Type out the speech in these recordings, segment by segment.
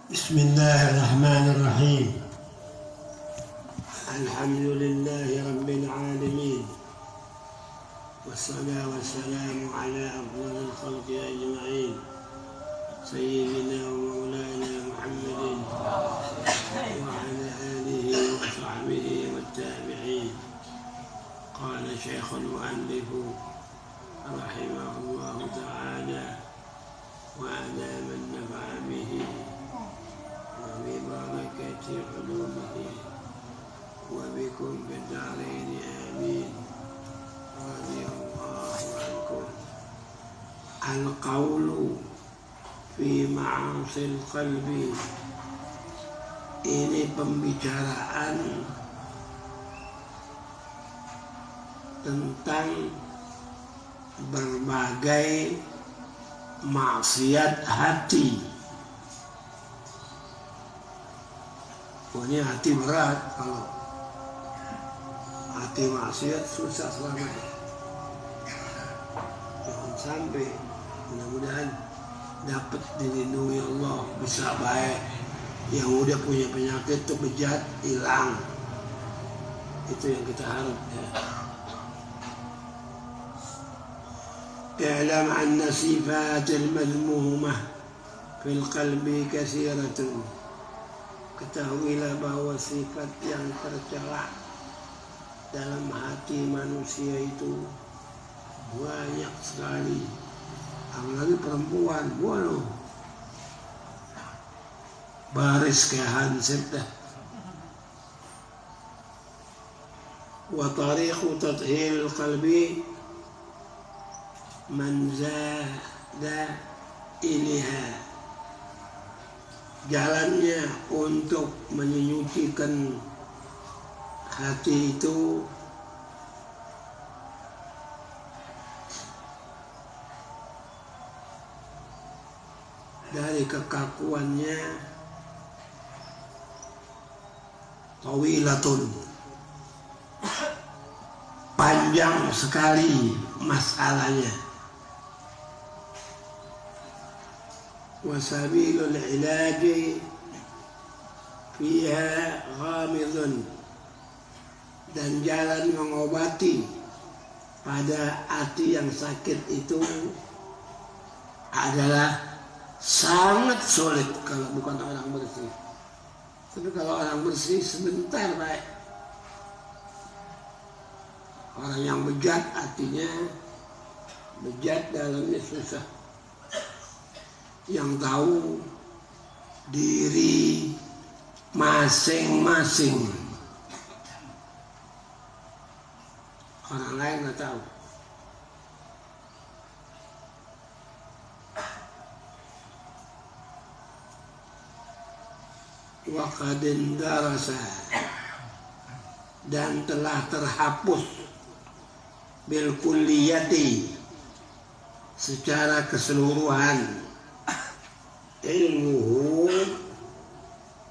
بسم الله الرحمن الرحيم. الحمد لله رب العالمين، والصلاة والسلام على أفضل الخلق أجمعين، سيدنا ومولانا محمد وعلى آله وصحبه والتابعين. قال شيخ المؤلف رحمه الله تعالى: وأدام النفع به وببركة علومه وبكم في الدارين آمين. رضي الله عنكم. القول في معاصي القلب. Ini pembicaraan tentang berbagai maksiat hati. Ini hati berat, kalau hati maksiat susah selamanya. Jangan sampai, mudah-mudahan dapat dilindungi Allah, bisa baik. Yang udah punya penyakit itu bejat, hilang. Itu yang kita harap ya. اعلم أن صفات المذمومة في القلب كثيرة. Ketahuilah bahwa sifat yang tercela dalam hati manusia itu banyak sekali. Apalagi perempuan, waduh, baris kayak hansip dah. Wa tariqu tathhil qalbi man zada ilaiha. Jalannya untuk menyucikan hati itu dari kekakuannya, tawilatun, panjang sekali masalahnya. Wasabilul ilaji fiha ghamidun, dan jalan mengobati pada hati yang sakit itu adalah sangat sulit kalau bukan orang bersih. Tapi kalau orang bersih sebentar baik. Orang yang bejat hatinya, bejat dalamnya susah. Yang tahu diri masing-masing, orang lain nggak tahu. Wa qad indarasa, dan telah terhapus bil kulliyati, secara keseluruhan,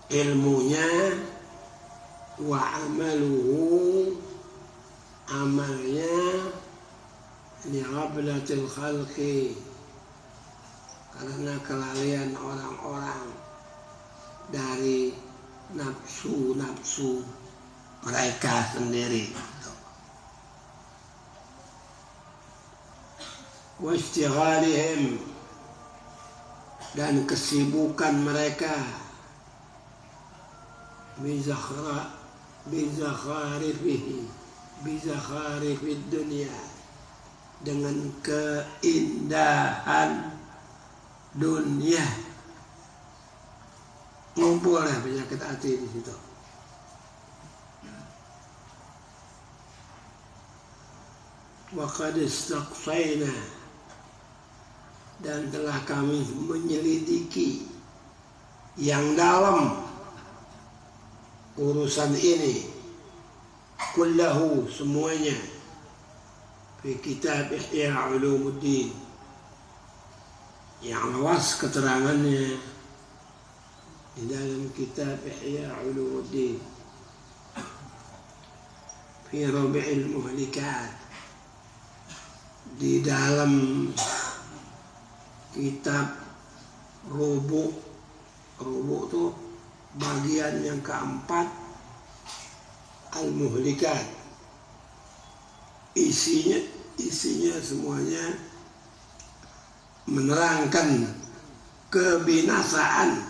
ilmunya, wa amaluhu, amalnya, li ghaflatil khalqi, karena kelalaian orang-orang dari nafsu-nafsu mereka sendiri. Wa istighalihim, dan kesibukan mereka, bizakharifid dunia, dengan keindahan dunia. Ngumpulnya penyakit hati di situ. Wa qad istaqsayna, dan telah kami menyelidiki yang dalam urusan ini, kullahu, semuanya, fi kitab Ihya Ulumuddin, yang luas keterangannya di dalam kitab Ihya Ulumuddin, fi Rabi'il Muhlikat, di dalam kitab Rubu' Rubu' itu bagian yang keempat, al-muhlikat. Isinya semuanya menerangkan kebinasaan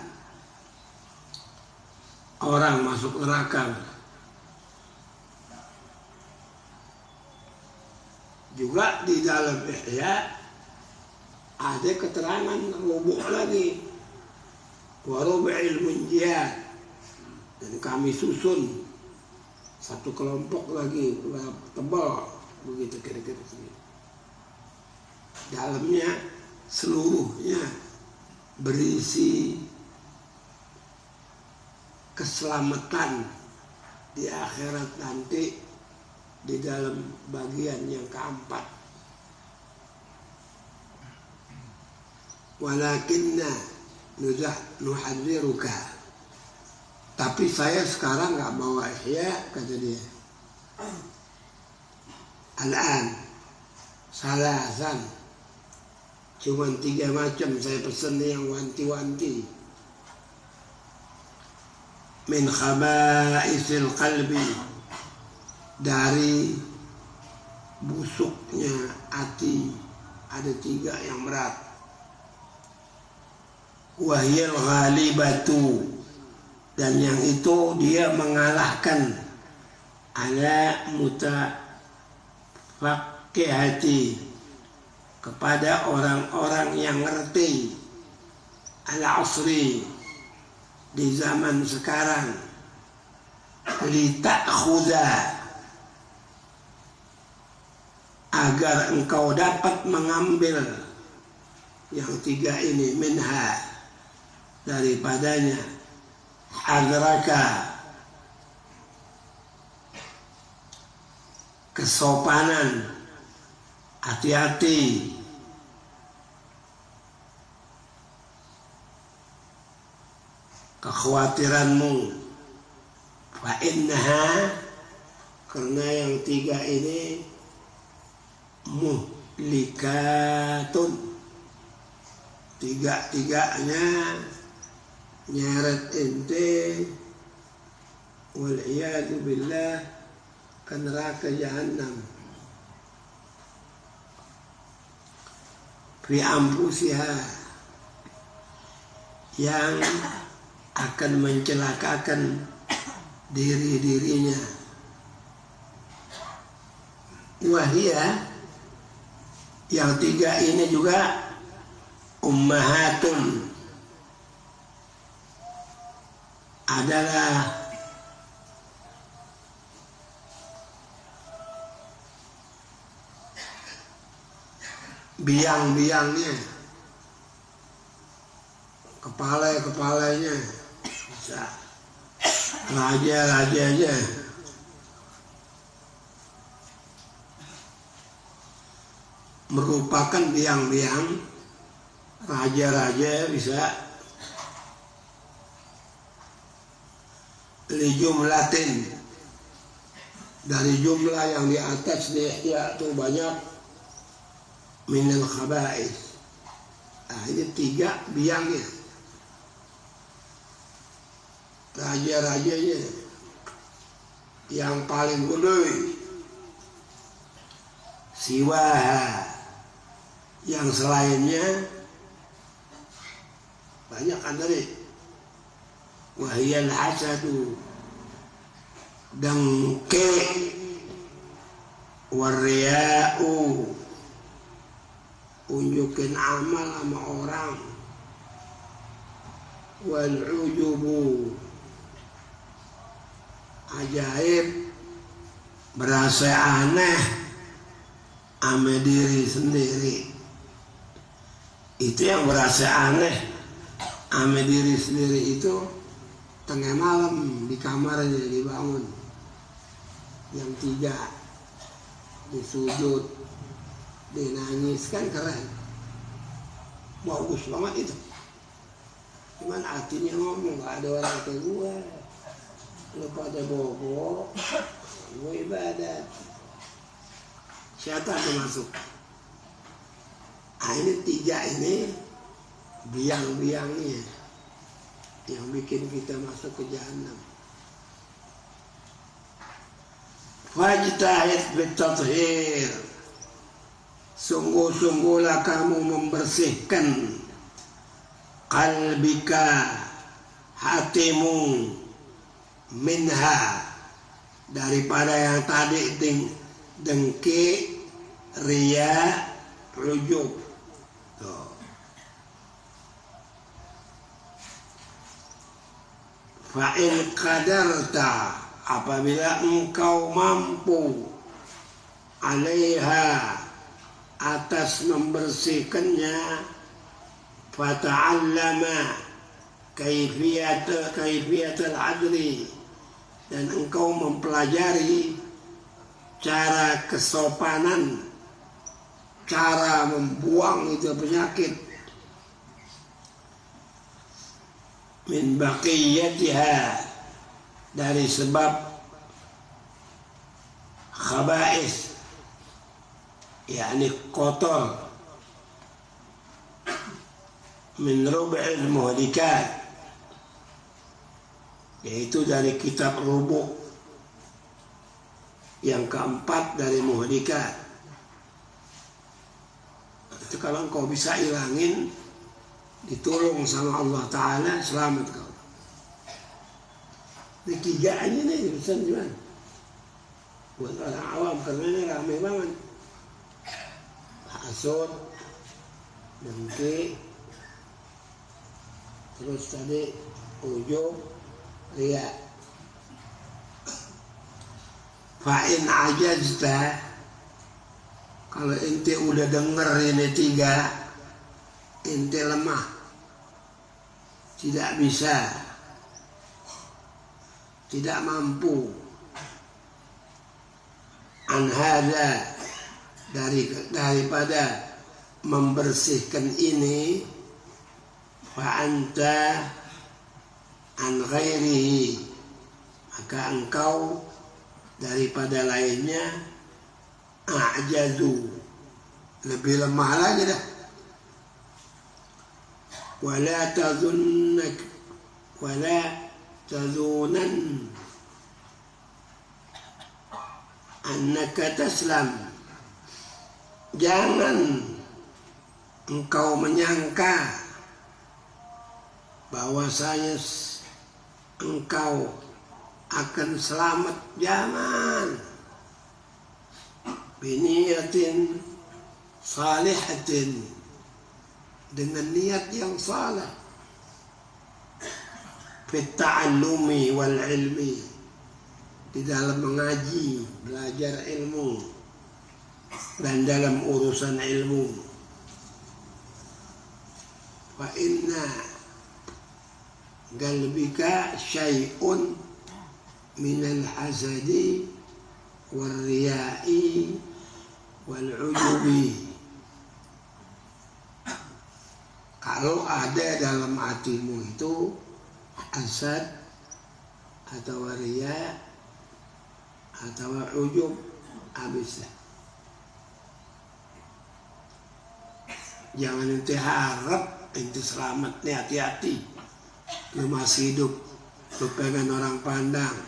orang masuk neraka. Juga di dalam Ihya ada keterangan rubu' lagi, wa rubu'il munjiyat, dan kami susun satu kelompok lagi tebal begitu kira-kira segitu. Dalamnya seluruhnya berisi keselamatan di akhirat nanti di dalam bagian yang keempat. Walakinna nuhadziruka, tapi saya sekarang nggak bawa Ihya, kata dia. Al-an salasan, cuman 3 macam saya pesen yang wanti-wanti. Min khaba'isil qalbi, dari busuknya hati, ada 3 yang berat. Wahyal ghalibatu, dan yang itu dia mengalahkan ala mutafaqihati, kepada orang-orang yang ngerti, ala asri, di zaman sekarang, litakhudha, agar engkau dapat mengambil yang 3 ini, minha, daripadanya, hadraka, kesopanan, hati-hati, kekhawatiranmu. Fa innaha, karena yang 3 ini muhlikatun, 3-3-nya nyeret ente wal iyadu billah ke neraka jahannam. Fi ampusiha, yang akan mencelakakan diri-dirinya. Wahia, yang 3 ini juga ummahatun, adalah biang-biangnya, kepala-kepalanya, bisa raja-rajanya, merupakan biang-biang raja-raja, bisa li jumlatin, dari jumlah yang di atas dia tuh banyak, minal khaba'is. Nah, ini 3 biangnya, raja-rajanya. Yang paling gede siwaha, yang selainnya banyak kan tadi. Wahiyal hasadu, dengke, wariya'u, unjukin amal sama orang, wal ujubu, ajaib, berasa aneh sama diri sendiri. Itu yang berasa aneh sama diri sendiri itu tengah malam di kamarnya dibangun, yang 3 disujud, dinangis, kan keren, bagus banget itu. Cuman hatinya ngomong, gak ada orang kayak gue, lu pada bobo, gue ibadat. Syaitan tuh masuk. Nah, ini 3 ini biang-biangnya. yang bikin kita masuk ke jahanam. Fajtahid bitathhir, sungguh-sungguhlah kamu membersihkan qalbika, hatimu, minha, daripada yang tadi dengki, riya, ujub. Fa'in qadarta, apabila engkau mampu, alaiha, atas membersihkannya, fata'allama kaifiyat al-adli, dan engkau mempelajari cara kesopanan, cara membuang itu penyakit, min baqiyatiha, dari sebab khaba'is, yakni kotor, min rub'il muhlikat, yaitu dari kitab rubu' yang keempat dari muhlikat. Itu kalau engkau bisa ilangin, ditolong sama Allah Ta'ala, selamat kau. Ini tigaannya nih, pesan cuman buat orang awam, karena ini ramai banget. Hasud, dengki, terus tadi ujub, riya. Fa'in ajazta, kalau ente udah denger ini tiga, ente lemah, tidak bisa, tidak mampu, an hadza, daripada membersihkan ini, fa anta an ghairihi, maka engkau daripada lainnya a'jazu, lebih lemah lagi dah. Wala tazunan annaka taslam, jangan engkau menyangka bahwasanya engkau akan selamat, jangan. Biniyatin salihatin, dengan niat yang salah, fit ta'allumi wal ilmi, di dalam mengaji, belajar ilmu, dan dalam urusan ilmu. Fa inna qalbika syai'un minal hasadi wal riya'i wal ujubi, kalau ada dalam hatimu itu hasad atau riya atau ujub, habislah. Jangan ente harap ente selamat nih, hati-hati. Lu masih hidup, lu pengen orang pandang,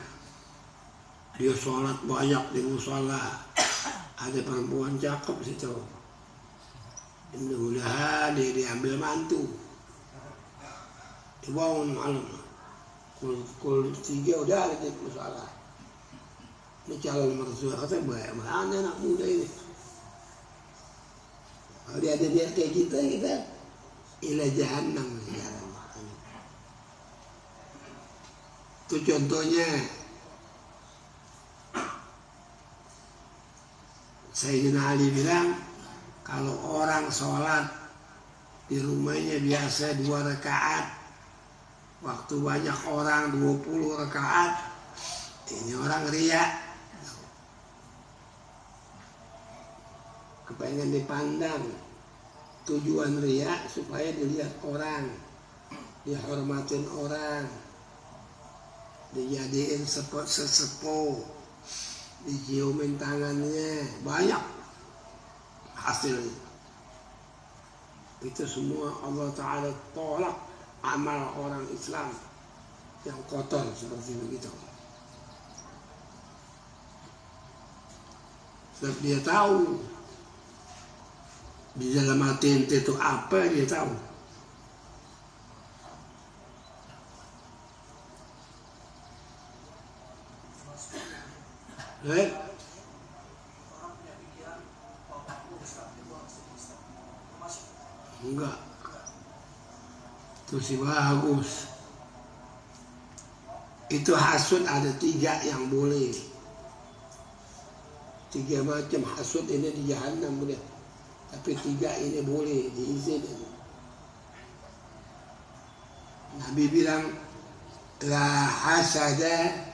dia sholat banyak di musola, ada perempuan cakep situ, mudah-mudahan dia diambil mantu, dibangun malam, kul 3 udah ada di musola. Ini calon mertua, katanya banyak mana anak muda ini. Kalau dia ada biar kayak kita ila jahannam. Itu contohnya. Sayyidina Ali bilang, kalau orang sholat di rumahnya biasa 2 rakaat, waktu banyak orang 20 rakaat, ini orang riya, kepengen dipandang. Tujuan riya supaya dilihat orang, dihormatin orang, dijadiin sesepuh, diciumin tangannya, banyak hasilnya. Itu semua Allah Ta'ala tolak. amal orang Islam yang kotor seperti begitu. Sebab dia tahu di dalam hati ente itu apa, dia tahu. Baik. Enggak. Itu sih bagus. Itu hasud ada 3 yang boleh. 3 macam hasud ini di Jahannam boleh. Tapi 3 ini boleh diizinkan. Nabi bilang la hasada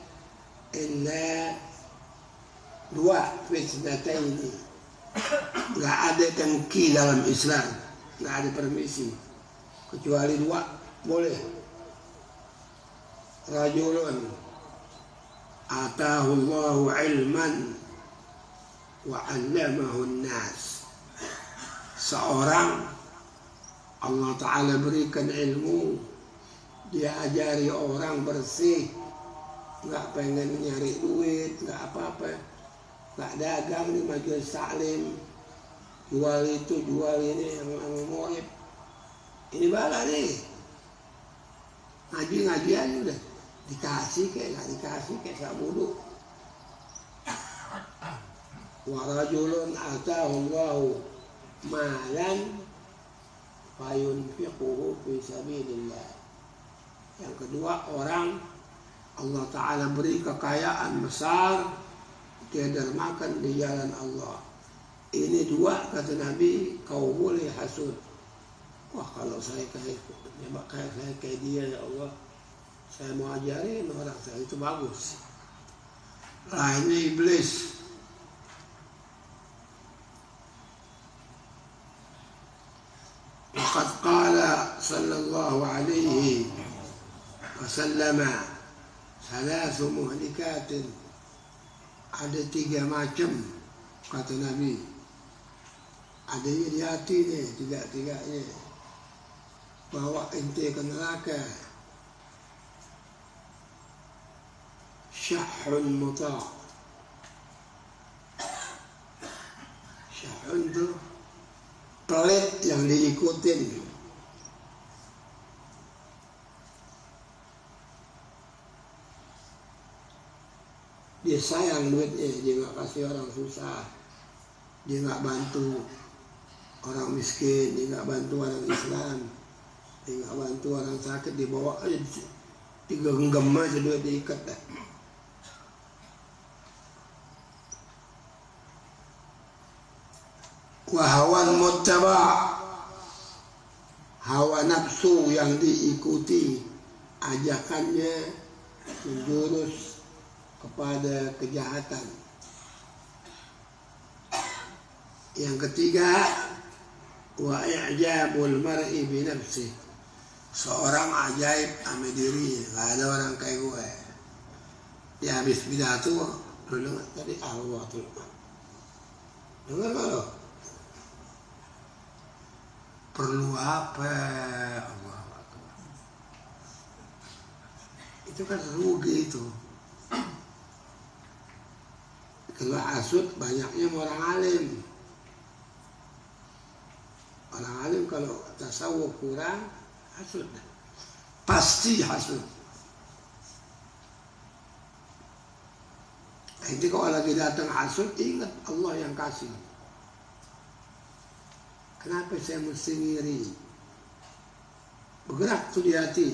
illa 2 fitnataini. Nggak ada dengki dalam Islam, nggak ada permisi kecuali 2 boleh. Rajulun atahu Allahu ilman wa 'allamahu an-nas. Seorang Allah Ta'ala berikan ilmu, dia ajari orang bersih, nggak pengen nyari duit, nggak apa-apa, nggak dagang di majelis taklim, jual itu jual ini yang murid. Ini bala nih, ngaji aja udah dikasih kayak nggak dikasih kayak sabudu. Wa rajulun atahu Allahu malan fayunfiquhu fi sabilillah. Yang kedua, orang Allah Ta'ala beri kekayaan besar, dia dermakan di jalan Allah. Ini 2 kata Nabi, kau boleh hasud. Wah, kalau saya kayak dia, ya Allah, saya mau ajarin orang saya, itu bagus. Lainnya iblis. Waqad qala sallallahu alaihi wasallam 3 muhlikatin. Ada 3 macam kata Nabi. Adanya di hati nih, 3-3-nya. Bawa ente ke neraka. Syahun muta'. Syahun itu pelit yang diikutin. Dia sayang duitnya, dia nggak kasih orang susah, dia nggak bantu orang miskin, dia nggak bantu orang Islam, dia nggak bantu orang sakit, dibawa aja, digenggam aja duit, diikat dah. Wahawan muttaba', hawa nafsu yang diikuti, ajakannya menjurus kepada kejahatan. Yang ketiga, wa i'jabul mar'i bi nafsi. Seorang ajaib sama dirinya, nggak ada orang kayak gue. Dia habis pidato, lu dengar tadi Allah tuh, dengar nggak lo? Perlu apa Allah? Itu kan rugi itu. Kalau hasud banyaknya orang alim. Orang alim kalau tasawuf kurang, hasud. Pasti hasud. Jadi kalau lagi datang hasud, ingat Allah yang kasih. Kenapa saya mesti ngiri? Bergerak tuh di hati.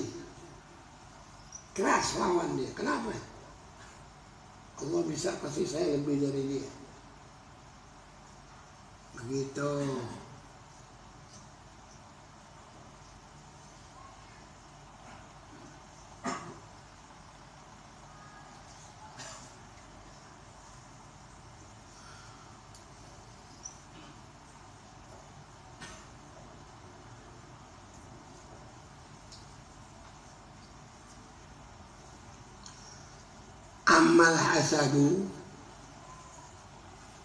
Keras lawan dia. Kenapa? Allah bisa kasih saya lebih dari dia. Begitu. Amal hasadu,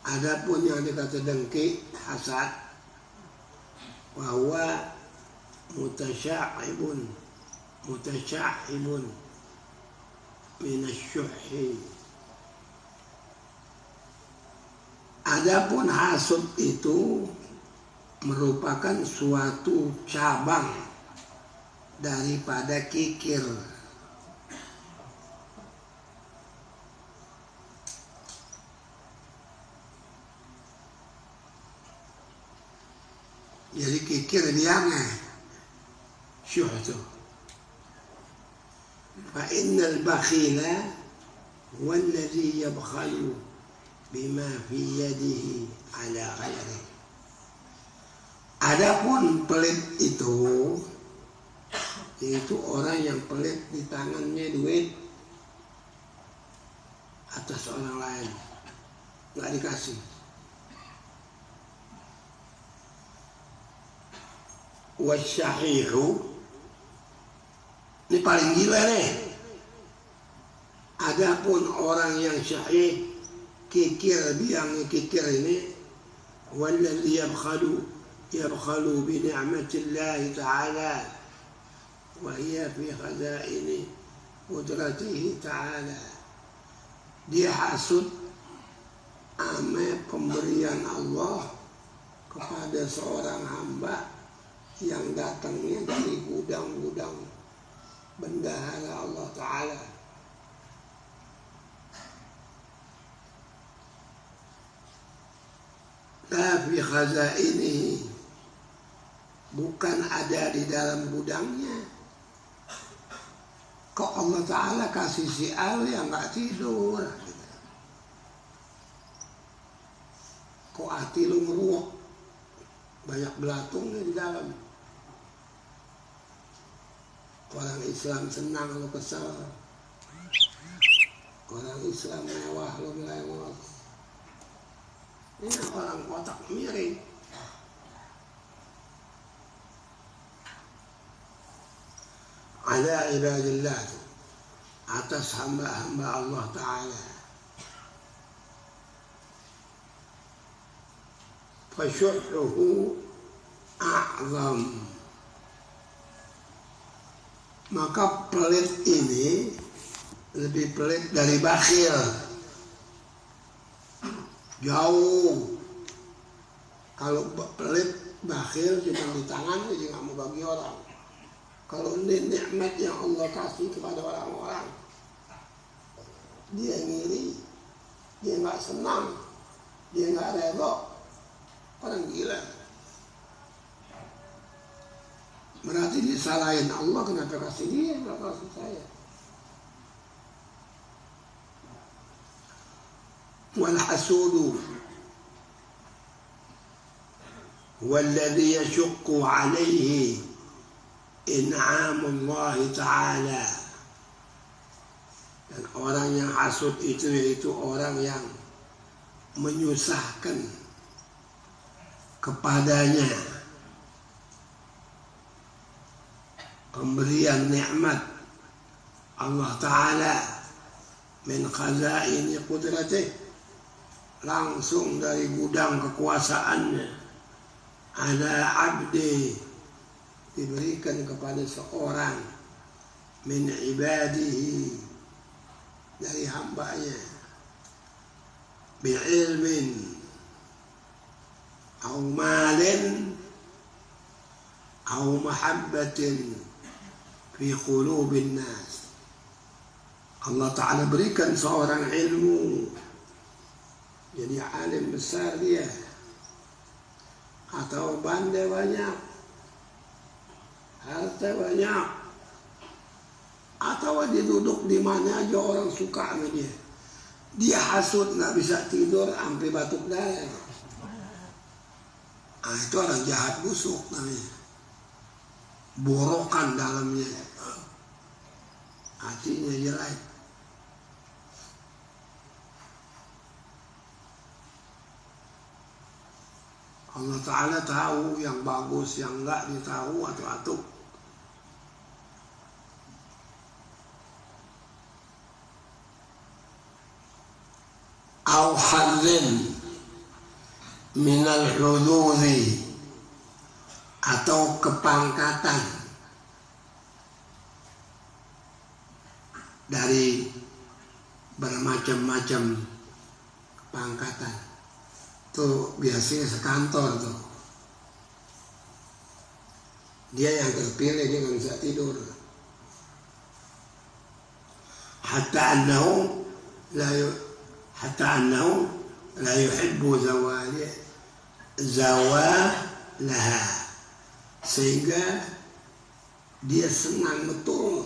adapun yang dikata dengki, hasad, bahwa mutasya'ibun mutasya'ibun minasyuhi. Adapun hasud itu merupakan suatu cabang daripada kikir. Jadi kikir dia syuh itu. Fa innal bakhila huwa alladhi yabkhalu bima fi yadihi ala ghairihi. Adapun pelit itu yaitu orang yang pelit di tangannya duit atas orang lain, nggak dikasih. Wasyahihu, ini paling gila nih. Adapun orang yang syahih, kikir, biang kikir ini, walladzi yabkhalu bi ni'matillahi ta'ala wa hiya fi khazaini qudratihi ta'ala. Dia hasud sama pemberian Allah kepada seorang hamba yang datangnya dari gudang-gudang bendahara Allah Ta'ala. Tapi khazaini, bukan ada di dalam gudangnya. Kok Allah Ta'ala kasih si al yang gak tidur? Kok hati lu ngeruak? Banyak belatungnya di dalam. Orang Islam senang lu kesel. Orang Islam mewah lu melengos. Ini orang kotak miring. Ala ibadillah, atas hamba-hamba Allah Ta'ala. Fasyuhuhu a'zam. Maka pelit ini lebih pelit dari bakhil. Jauh. Kalau pelit, bakhil cuma di tangan aja nggak mau bagi orang. Kalau ini nikmat yang Allah kasih kepada orang-orang, dia ngiri, dia nggak senang, dia nggak rela, orang gila. Berarti disalahin Allah, kenapa kasih dia, nggak kasih saya. Wal hasudu walladhi yashukku alaihi in'amullah ta'ala. Dan orang yang hasud itu yaitu orang yang menyusahkan kepadanya pemberian nikmat Allah Ta'ala min khazaini qudratih, langsung dari gudang kekuasaannya. Ada abdi, diberikan kepada seorang min ibadihi, dari hambanya, bi'ilmin au malin au mahabbatin fi qulubin nas. Allah Ta'ala berikan seorang ilmu, jadi alim besar dia, atau bandai banyak, harta banyak, atau dia duduk di mana aja orang suka sama dia. Dia hasud nggak bisa tidur sampai batuk darah. Ah, itu orang jahat busuk namanya. Borokan dalamnya, hatinya jelek. Allah Ta'ala tahu yang bagus, yang enggak ditahu atau au hazzin minal hududhi, atau kepangkatan dari bermacam-macam pangkatan. Tuh biasanya sekantor tuh. Dia yang terpilih, dia nggak bisa tidur. Hatta annahu la yuhibbu zawalaha, sehingga dia senang betul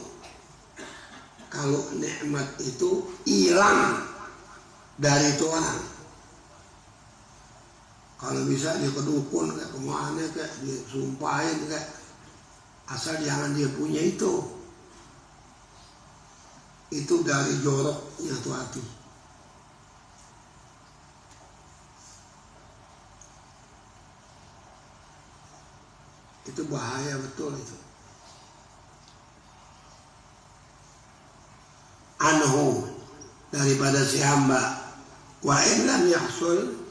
kalau nikmat itu hilang dari itu orang. Kalau bisa dia ke dukun kayak kemana kayak dia sumpahin kayak, asal jangan dia punya itu dari joroknya tuh hati. Itu bahaya betul itu. Anhu, daripada si hamba. Wa in lam yahsul,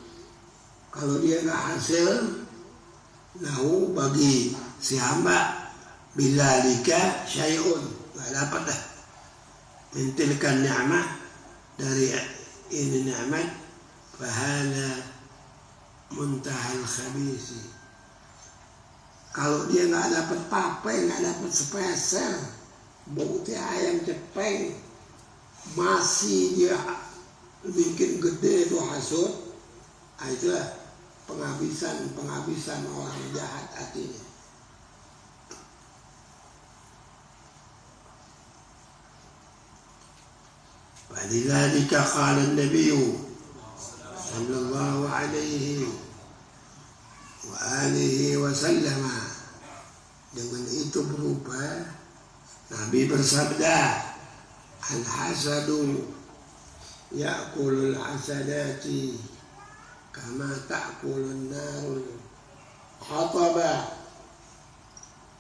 kalau dia nggak hasil, lahu, bagi si hamba, bilalika syai'un, nggak dapat dah. Mintilkan ni'mah, dari ini nikmat, fahala muntahal khabisi. Kalau dia nggak dapat apa-apa, nggak dapat sepeser, bukti ayam cepeng, masih dia bikin gede itu hasud, itulah penghabisan orang jahat hatinya. Walidhalika qala an-nabiy sallallahu alaihi wa alihi wa sallama, dengan itu berupa Nabi bersabda, al-hasadu ya'kulul hasadati kama ta'kulun narul khataba.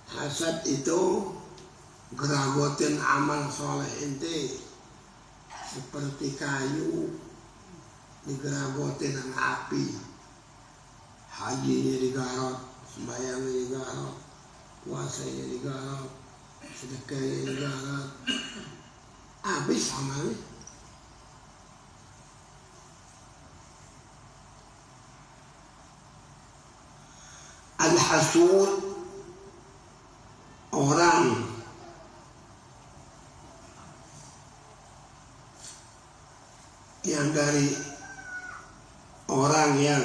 Hasad itu geragotin amal soleh ente seperti kayu digeragotin dengan api. Hajinya digarot, sembahyangnya digarot, puasanya digarot, sedekahnya digarot, habis amalnya. Al-hasud, orang yang dari orang yang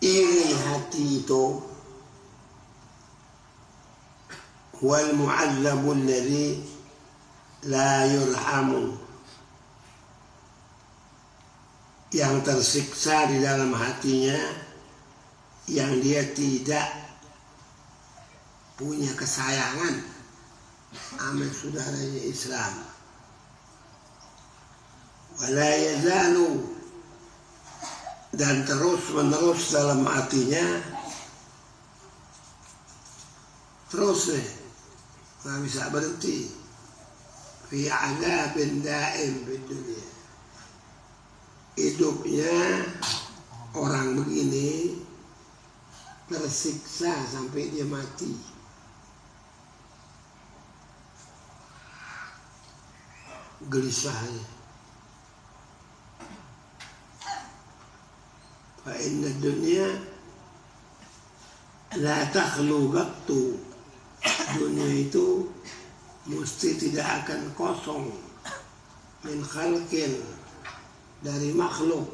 iri hati itu, wal mu'allabu alladhi la yurhamu, yang tersiksa di dalam hatinya, yang dia tidak punya kesayangan sama saudaranya Islam. Wala yazalu, dan terus menerus dalam hatinya, terus nggak bisa berhenti, fi azabin daim di dunia. Hidupnya orang begini tersiksa sampai dia mati. Gelisahnya. Fa inna dunya la takhlu qattu. Dunia itu mesti tidak akan kosong min khalqin, dari makhluk,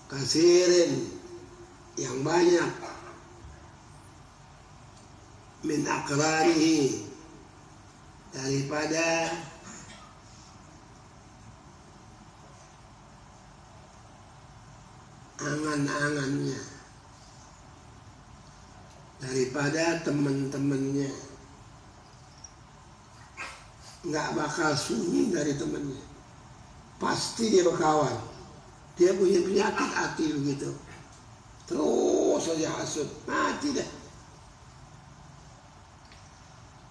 kasirin, yang banyak, min akrarihi, daripada angan-angannya, daripada teman-temannya. Nggak bakal sunyi dari temannya, pasti dia berkawan. Dia punya penyakit hati begitu, terus saja hasud, mati dah.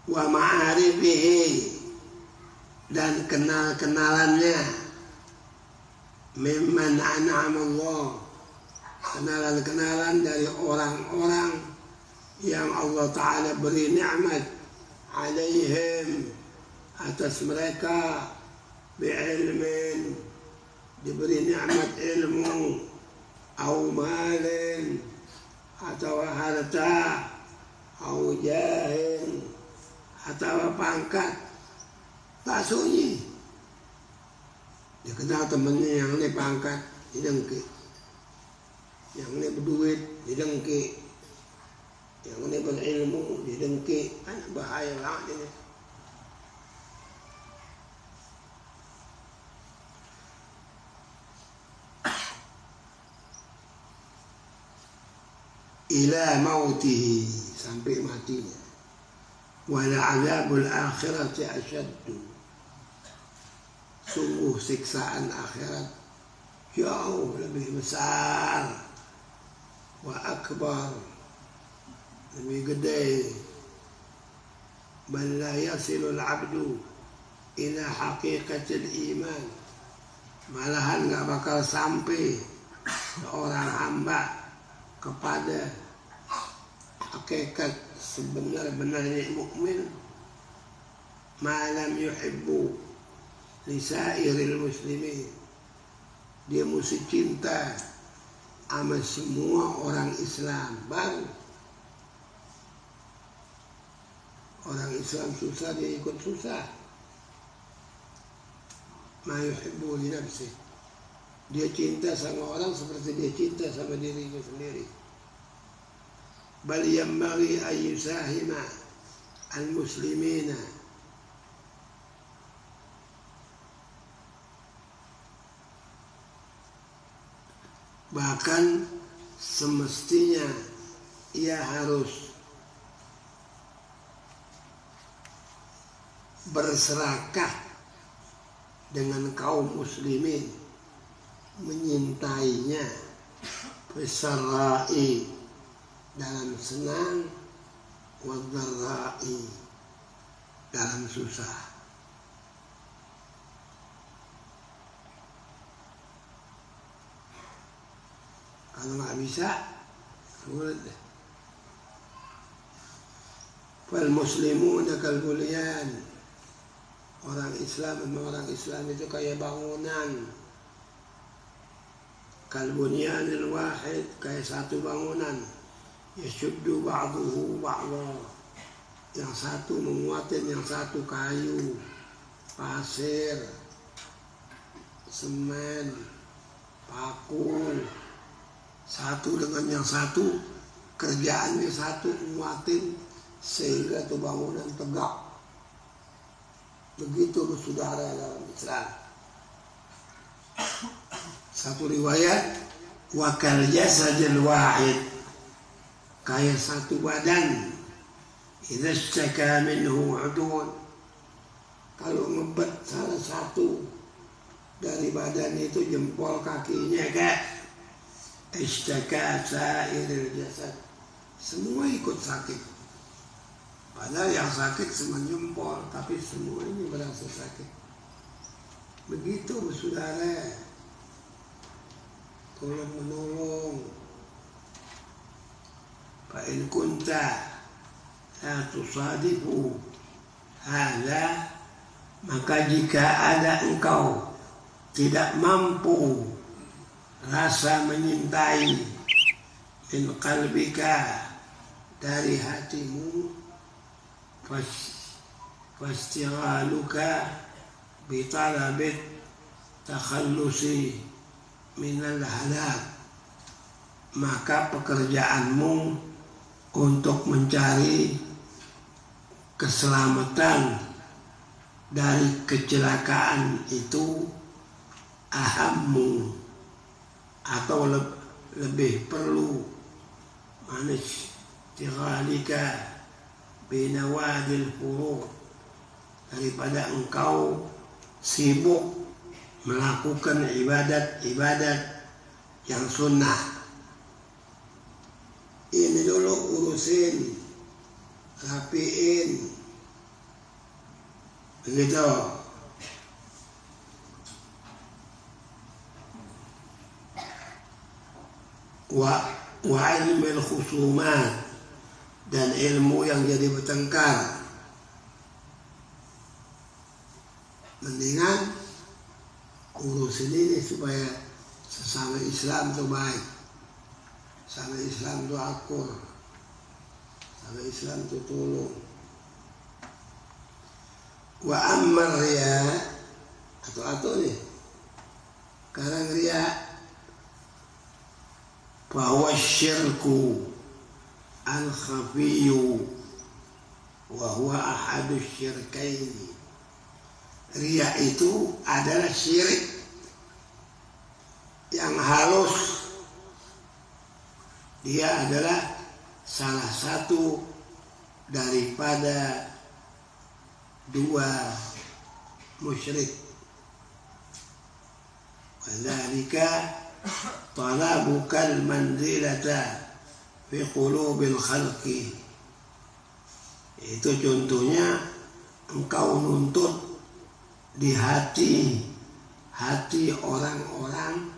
Wa ma'arifihi, dan kenal-kenalannya, mimman an'ama Allah, kenalan-kenalan dari orang-orang yang Allah Ta'ala beri nikmat alaihim atas mereka bi'ilmin, diberi nikmat ilmu, au malin, atau harta, au jahin, atau pangkat, tak sunyi. Dia kenal temennya yang ini pangkat, didengki. Yang ini berduit, didengki. Yang ini berilmu, didengki. Kan bahaya banget ini. Ila mautihi, sampai matinya. Wala azabul akhirati asyaddu, sungguh siksaan akhirat jauh lebih besar, wa akbar, lebih gede. Bal la yasilul abdu ila haqiqatil iman, malahan gak bakal sampai seorang hamba kepada hakikat sebenar-benarnya mukmin, malam yuhibbu lisairil muslimin, dia mesti cinta sama semua orang Islam. Baru orang Islam susah dia ikut susah. Ma yuhibbu li nafsihi, dia cinta sama orang seperti dia cinta sama dirinya sendiri. Bal yammaghi an yusahima al-muslimina, bahkan semestinya ia harus berserakah dengan kaum muslimin, menyintainya, besarrai, dalam senang, wadharrai, dalam susah. Kalau nggak bisa, sulit. Fal muslimuna kal bunyan, orang Islam itu kayak bangunan. Kalbunyanil wahid, kayak satu bangunan. Yashuddu ba'duhu ba'dha, yang satu menguatin yang satu, kayu, pasir, semen, paku, satu dengan yang satu, kerjaannya satu, menguatin sehingga itu bangunan tegak. Begitu saudara dalam Islam. Satu riwayat, wa kal jasadil wahid, kayak satu badan. Idza ishtaka minhu udun, kalau ngebet salah satu dari badan itu, jempol kakinya kan, ishtaka sairil jasad, semua ikut sakit. Padahal yang sakit cuma jempol, tapi semua ini merasa sakit. Begitu saudara, tolong menolong. Fa in kunta la tusadifu hadza, maka jika ada engkau tidak mampu rasa menyintai min qalbika, dari hatimu, fastighaluka bi talabit takhallusi minal halak, maka pekerjaanmu untuk mencari keselamatan dari kecelakaan itu ahammu, atau lebih perlu, manis tighalika binawadil furud, daripada engkau sibuk melakukan ibadat-ibadat yang sunnah. Ini dulu urusin, rapiin, begitu. Wa ilmil khusumat, dan ilmu yang jadi bertengkar. Mendingan urusin ini supaya sesama Islam itu baik, sama Islam itu akur, sama Islam itu tolong. Wa ammar riya atau nih sekarang riya bahwa syirku al-khafiyyu wa huwa ahadu syirkaini. Riya itu adalah syirik yang halus. Dia adalah salah satu daripada dua musyrik. Wadzalika talabukal manzilata fi qulubil khalqi. Itu contohnya engkau nuntut di hati orang-orang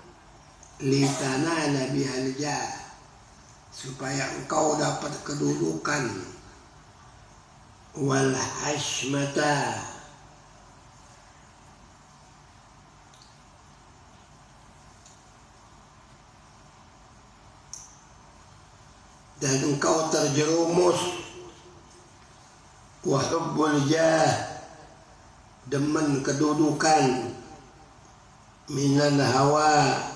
litanala bihal jah, supaya engkau dapat kedudukan, wal hashmata, dan engkau terjerumus, wa hubbul jah, demen kedudukan, minan hawa,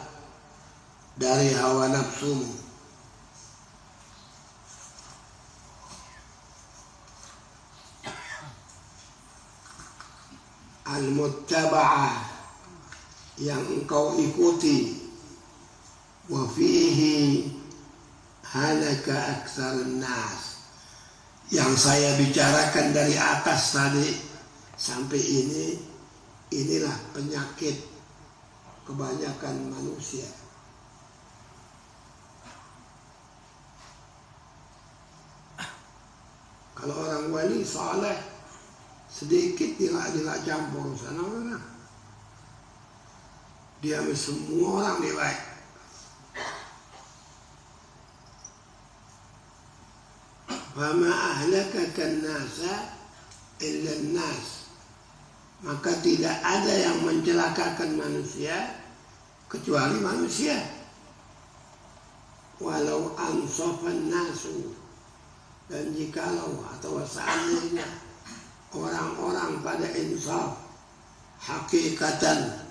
dari hawa nafsumu. Al-muttaba'ah, yang engkau ikuti, wa fihi halaka aktsarun nas, yang saya bicarakan dari atas tadi sampai inilah penyakit kebanyakan manusia. Kalau orang wali saleh sedikit dia nggak campur sana mana, dia semua orang dia baik. Fama ahlakakan nasa illa nas, maka tidak ada yang mencelakakan manusia kecuali manusia. Walau ansafan nasu, dan jikalau atau seandainya orang-orang pada insaf, hakikatan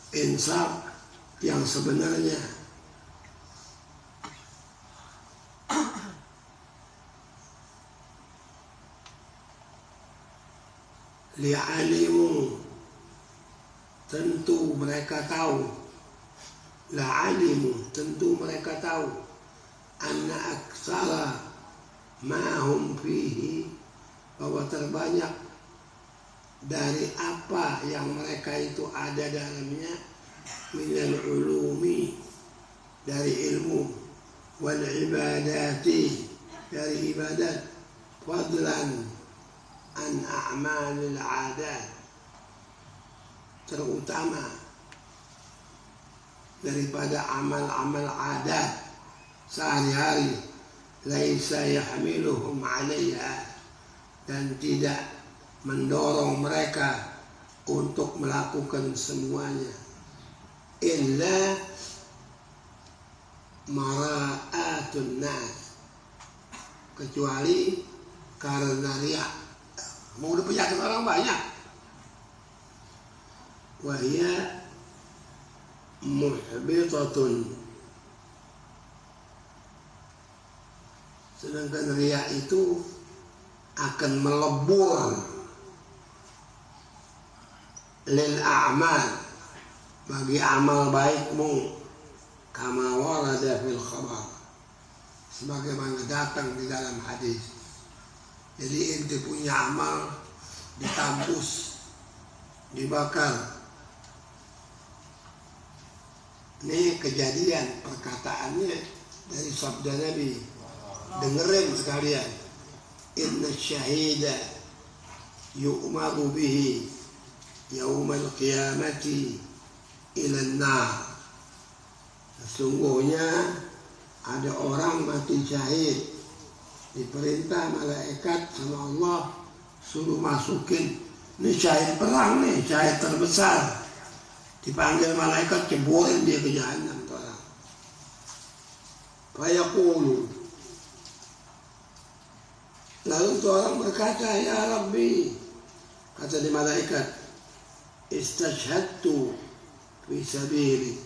insaf yang sebenarnya, li'alimu, tentu mereka tahu, la'alimu, tentu mereka tahu, anna aksara ma'hum fihi, bahwa terbanyak dari apa yang mereka itu ada dalamnya, minal ulumi, dari ilmu, wal ibadati, dari ibadat, fadlan an a'malil adat, terutama daripada amal-amal adat sehari-hari, laisa yahmiluhum 'alaiha, dan tidak mendorong mereka untuk melakukan semuanya, illa mara'atun nas, kecuali karena riya. Mau udah penyakit orang banyak. Wahia muhbitatun, sedangkan riya itu akan melebur lil a'mal, bagi amal baikmu, kama warada fil khabar, sebagaimana datang di dalam hadis. Jadi ente punya amal ditambus, dibakar. Ini kejadian perkataannya dari sabda Nabi. Dengerin sekalian. Inna syahida yu'maru bihi yaumal qiyamati ilan nar. Sesungguhnya ada orang mati syahid, diperintah malaikat sama Allah suruh masukin Ini syahid perang nih, syahid terbesar. Dipanggil malaikat, ceburin dia ke jahanam tuh orang. Fayaqulu, lalu tuh orang berkata, ya Rabbi, kata di malaikat, istashhadtu fi sabili,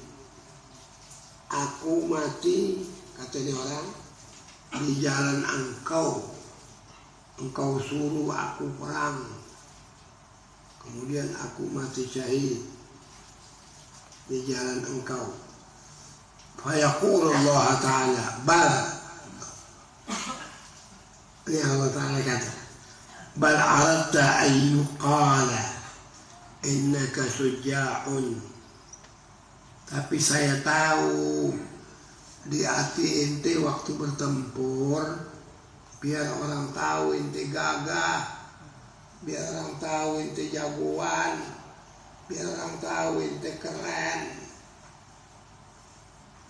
aku mati, kata di orang, di jalan engkau suruh aku perang, kemudian aku mati syahid di jalan engkau. Fayaqulu Allah Ta'ala, bal, ini Allah Ta'ala kata, bal aradta an yuqala innaka suja'un, tapi saya tahu di hati ente waktu bertempur, biar orang tahu ente gagah, biar orang tahu ente jagoan, biar orang tahu ente keren.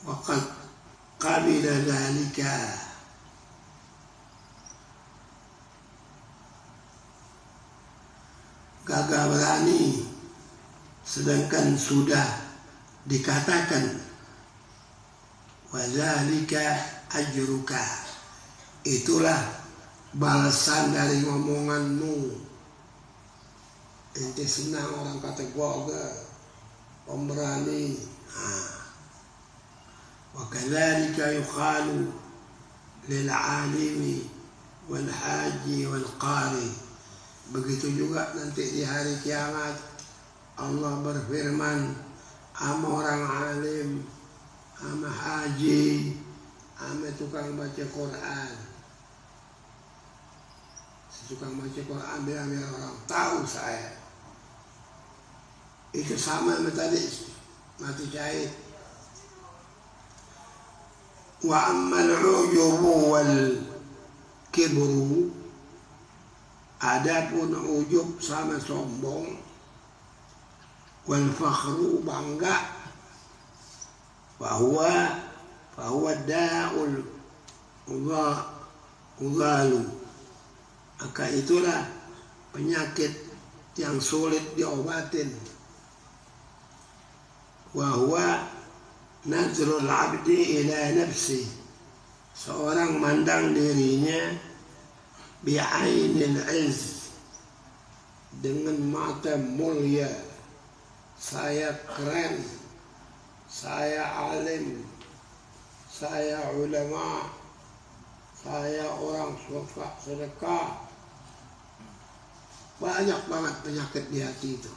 Waqad qabila dzalika, gagah berani, sedangkan sudah dikatakan wadzalika ajruka, itulah balasan dari ngomonganmu. Ente senang orang kata gagah, pemberani. Wa kadzalika yuqalu lil alimi wal haji wal qari, begitu juga nanti di hari kiamat Allah berfirman sama orang alim, sama haji, sama tukang baca Quran. Si tukang baca Quran biar orang tahu saya. Itu sama sama tadi mati syahid. Wa ammal ujubu wal kibru, adapun ujub sama sombong, wal fakhru bangga, fahuwa da'ul udhalu, maka itulah penyakit yang sulit diobatin. Wahuwa nazrul abdi ila nafsi, seorang mandang dirinya bi'ainil izz, dengan mata mulia, saya keren, saya alim, saya ulama, saya orang suka sedekah. Banyak banget penyakit di hati itu.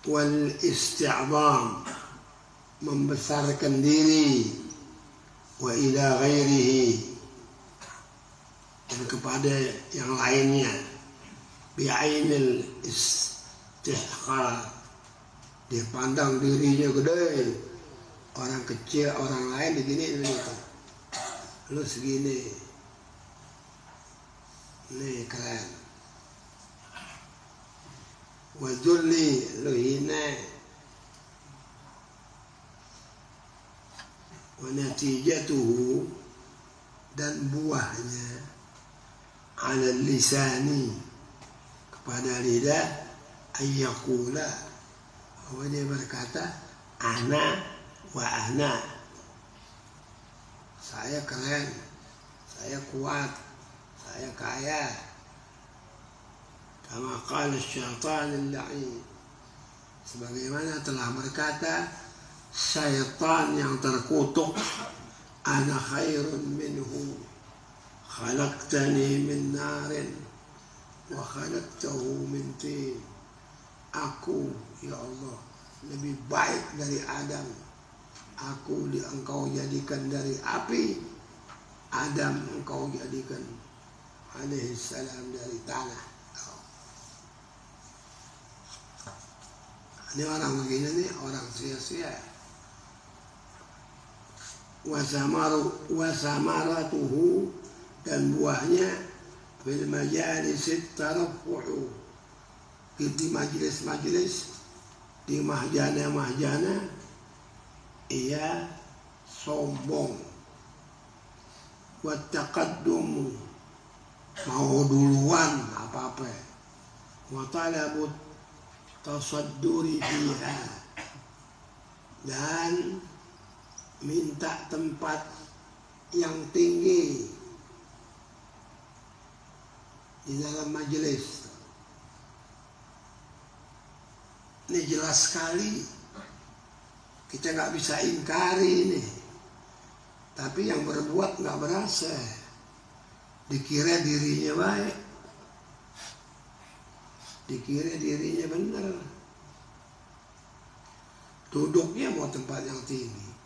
Wal isti'zam, membesarkan diri, wa ila ghairihi, dan kepada yang lainnya, bi'ainil istihqar, dia pandang dirinya gede, orang kecil, orang lain begini begitu, lu segini, nih keren. Wajulli, lu hina. Wa natijatuhu, dan buahnya, ala lisani, kepada lidah, ayyakula, bahwa dia berkata ana wa ana, saya keren, saya kuat, saya kaya. Kama qala syaitan al-la'in, sebagaimana telah berkata syaitan yang terkutuk, ana khairun minhu khalaqtani min narin wa khalaqtahu min tin, aku ya Allah lebih baik dari Adam, aku engkau jadikan dari api, Adam engkau jadikan alaihi salam dari tanah. Ini orang begini nih, orang sia-sia. Wasamaratuhu, dan buahnya, fil majalisit tarafu'u, di majlis-majlis, di mahjana-mahjana, ia sombong. Wa taqaddumu, mau duluan, apa-apa. Wa talabut tasadduri fiha, dan minta tempat yang tinggi di dalam majelis. Ini jelas sekali, kita nggak bisa ingkari ini. Tapi yang berbuat nggak berasa, dikira dirinya baik, dikira dirinya benar. Duduknya mau tempat yang tinggi.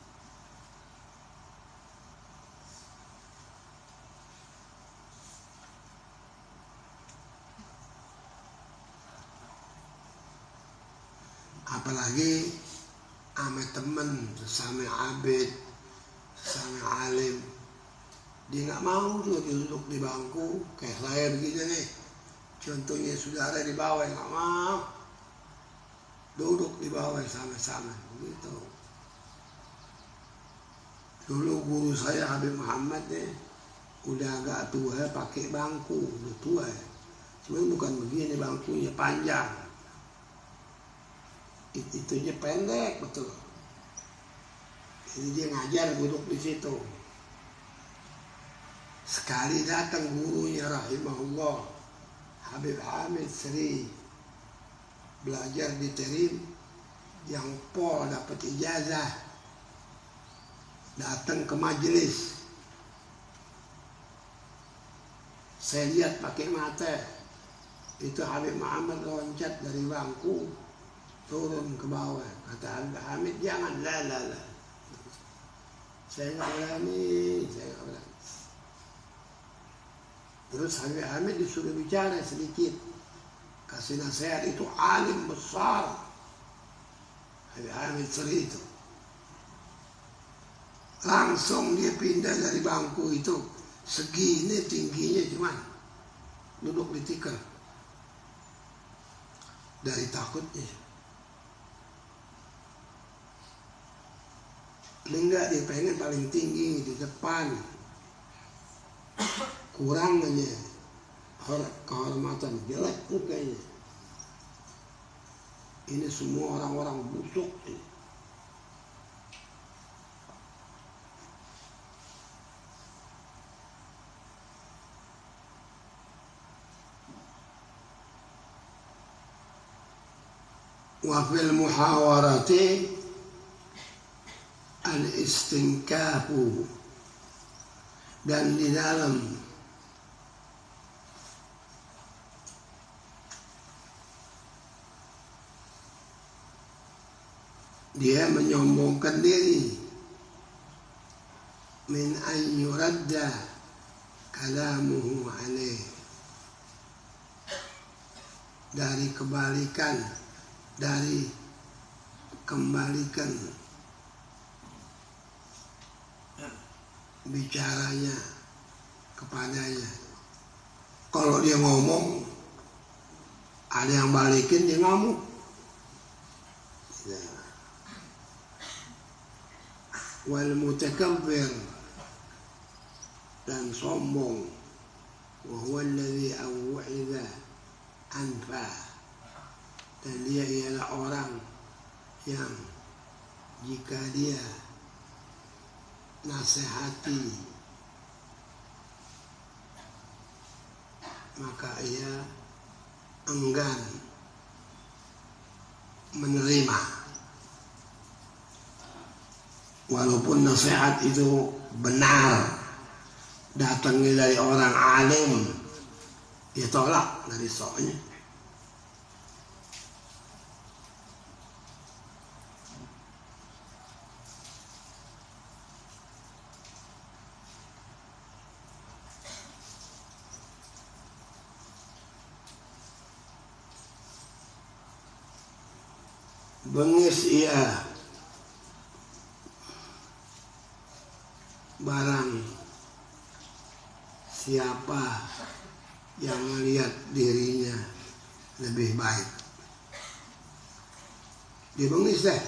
Apalagi sama temen, sama abid, sama alim, dia nggak mau tuh duduk di bangku kayak saya begini nih. Contohnya saudara di bawah nggak mau duduk di bawah sama-sama begitu. Dulu guru saya Habib Muhammad nih udah agak tua, pakai bangku udah tua. Cuma bukan begini bangkunya, panjang. Itunya pendek betul. Jadi dia ngajar duduk di situ. Sekali datang gurunya rahimahullah Habib Hamid Sri belajar di Terim, yang pol dapat ijazah, datang ke majelis. Saya lihat pakai mata, itu Habib Muhammad loncat dari bangku turun ke bawah. Kata Habib Hamid, jangan, la. Saya nggak berani. Terus Habib Hamid disuruh bicara sedikit, kasih nasihat. Itu alim besar Habib Hamid Sri itu. Langsung dia pindah dari bangku itu, segini tingginya cuman duduk di tikar dari takutnya. Enggak, dia pengen paling tinggi di depan. Kurang aja kehormatan, jelek mukanya. Ini semua orang-orang busuk. Wa fil muhawarati al-istinkafu, dan di dalam dia menyombongkan diri, min an yuradda kalamuhu alaih, dari kembalikan bicaranya kepadanya. Kalau dia ngomong ada yang balikin, dia ngamuk. Wal mutakabbir, dan sombong. Wa huwa alladhi aw'idha anfa, dan dia ialah orang yang jika dia nasihati maka ia enggan menerima, walaupun nasihat itu benar, datangnya dari orang alim, dia tolak dari soknya. Bengis ia barang siapa yang melihat dirinya lebih baik. Dia bengis deh.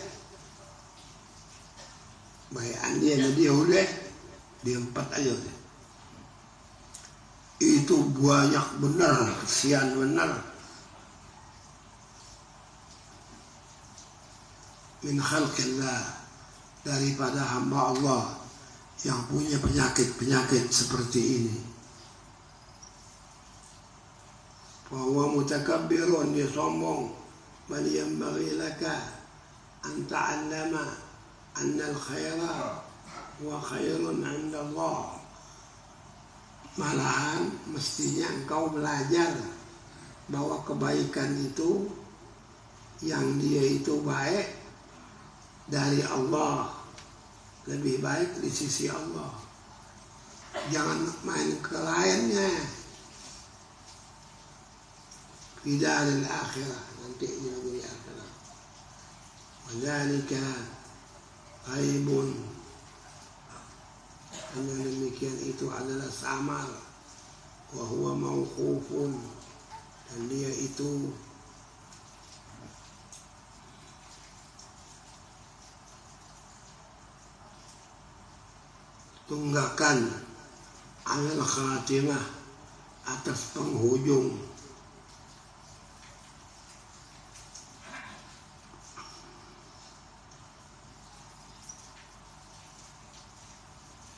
Bayan dia udah, dia empat aja udah. itu banyak benar, kesian benar. Min khalqillah, daripada hamba Allah yang punya penyakit-penyakit seperti ini. Bahwa mutakabbirun, dia sombong. Bal yanbaghi laka an ta'allama anna al-khaira wa khairun 'inda Allah. Malahan mestinya engkau belajar bahwa kebaikan itu yang dia itu baik dari Allah, lebih baik di sisi Allah. Jangan main ke lainnya. Fi daril akhirah, nanti di negeri akhirat. Wadzalika ghaibun, karena demikian itu adalah samar. Wa huwa mauqufun, dan dia itu tunggakan alal khatimah, atas penghujung.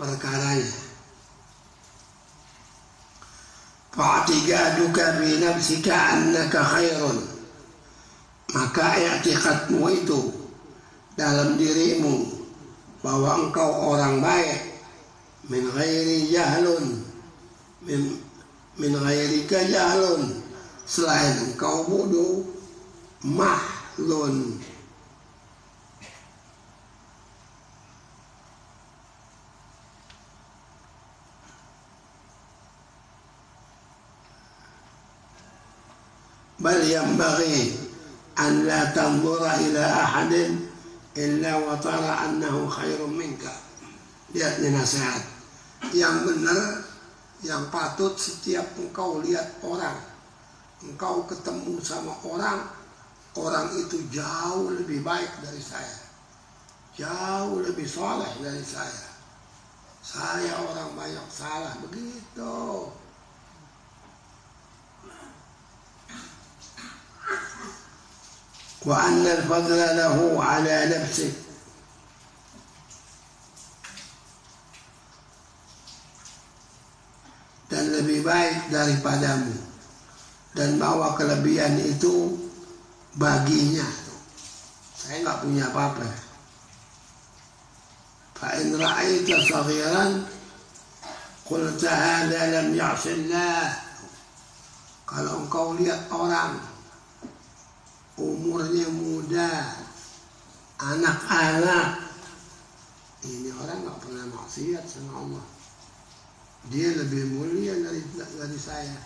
Perkaranya. Fa'tiqaduka bi nafsika annaka khairun, maka i'tiqadmu itu dalam dirimu bahwa engkau orang baik. Min ghairi jahlun, min ghairika jahlun, selain engkau bodoh. Mahlun, bal yanbaghi an la tanzura ila ahadin illa wa tara annahu khairun minka. Lihat nih nasihat yang benar, yang patut setiap engkau lihat orang, engkau ketemu sama orang, orang itu jauh lebih baik dari saya, jauh lebih soleh dari saya. Saya orang banyak salah, begitu. Wa anna al-fadla lahu ala nafsik, dan lebih baik daripadamu, dan bahwa kelebihan itu baginya. Saya nggak punya apa-apa. Fa in ra'aita saghiran qulta hadha lam ya'sillah. Kalau engkau lihat orang umurnya muda, anak-anak, ini orang nggak pernah maksiat sama Allah, dia lebih mulia dari saya.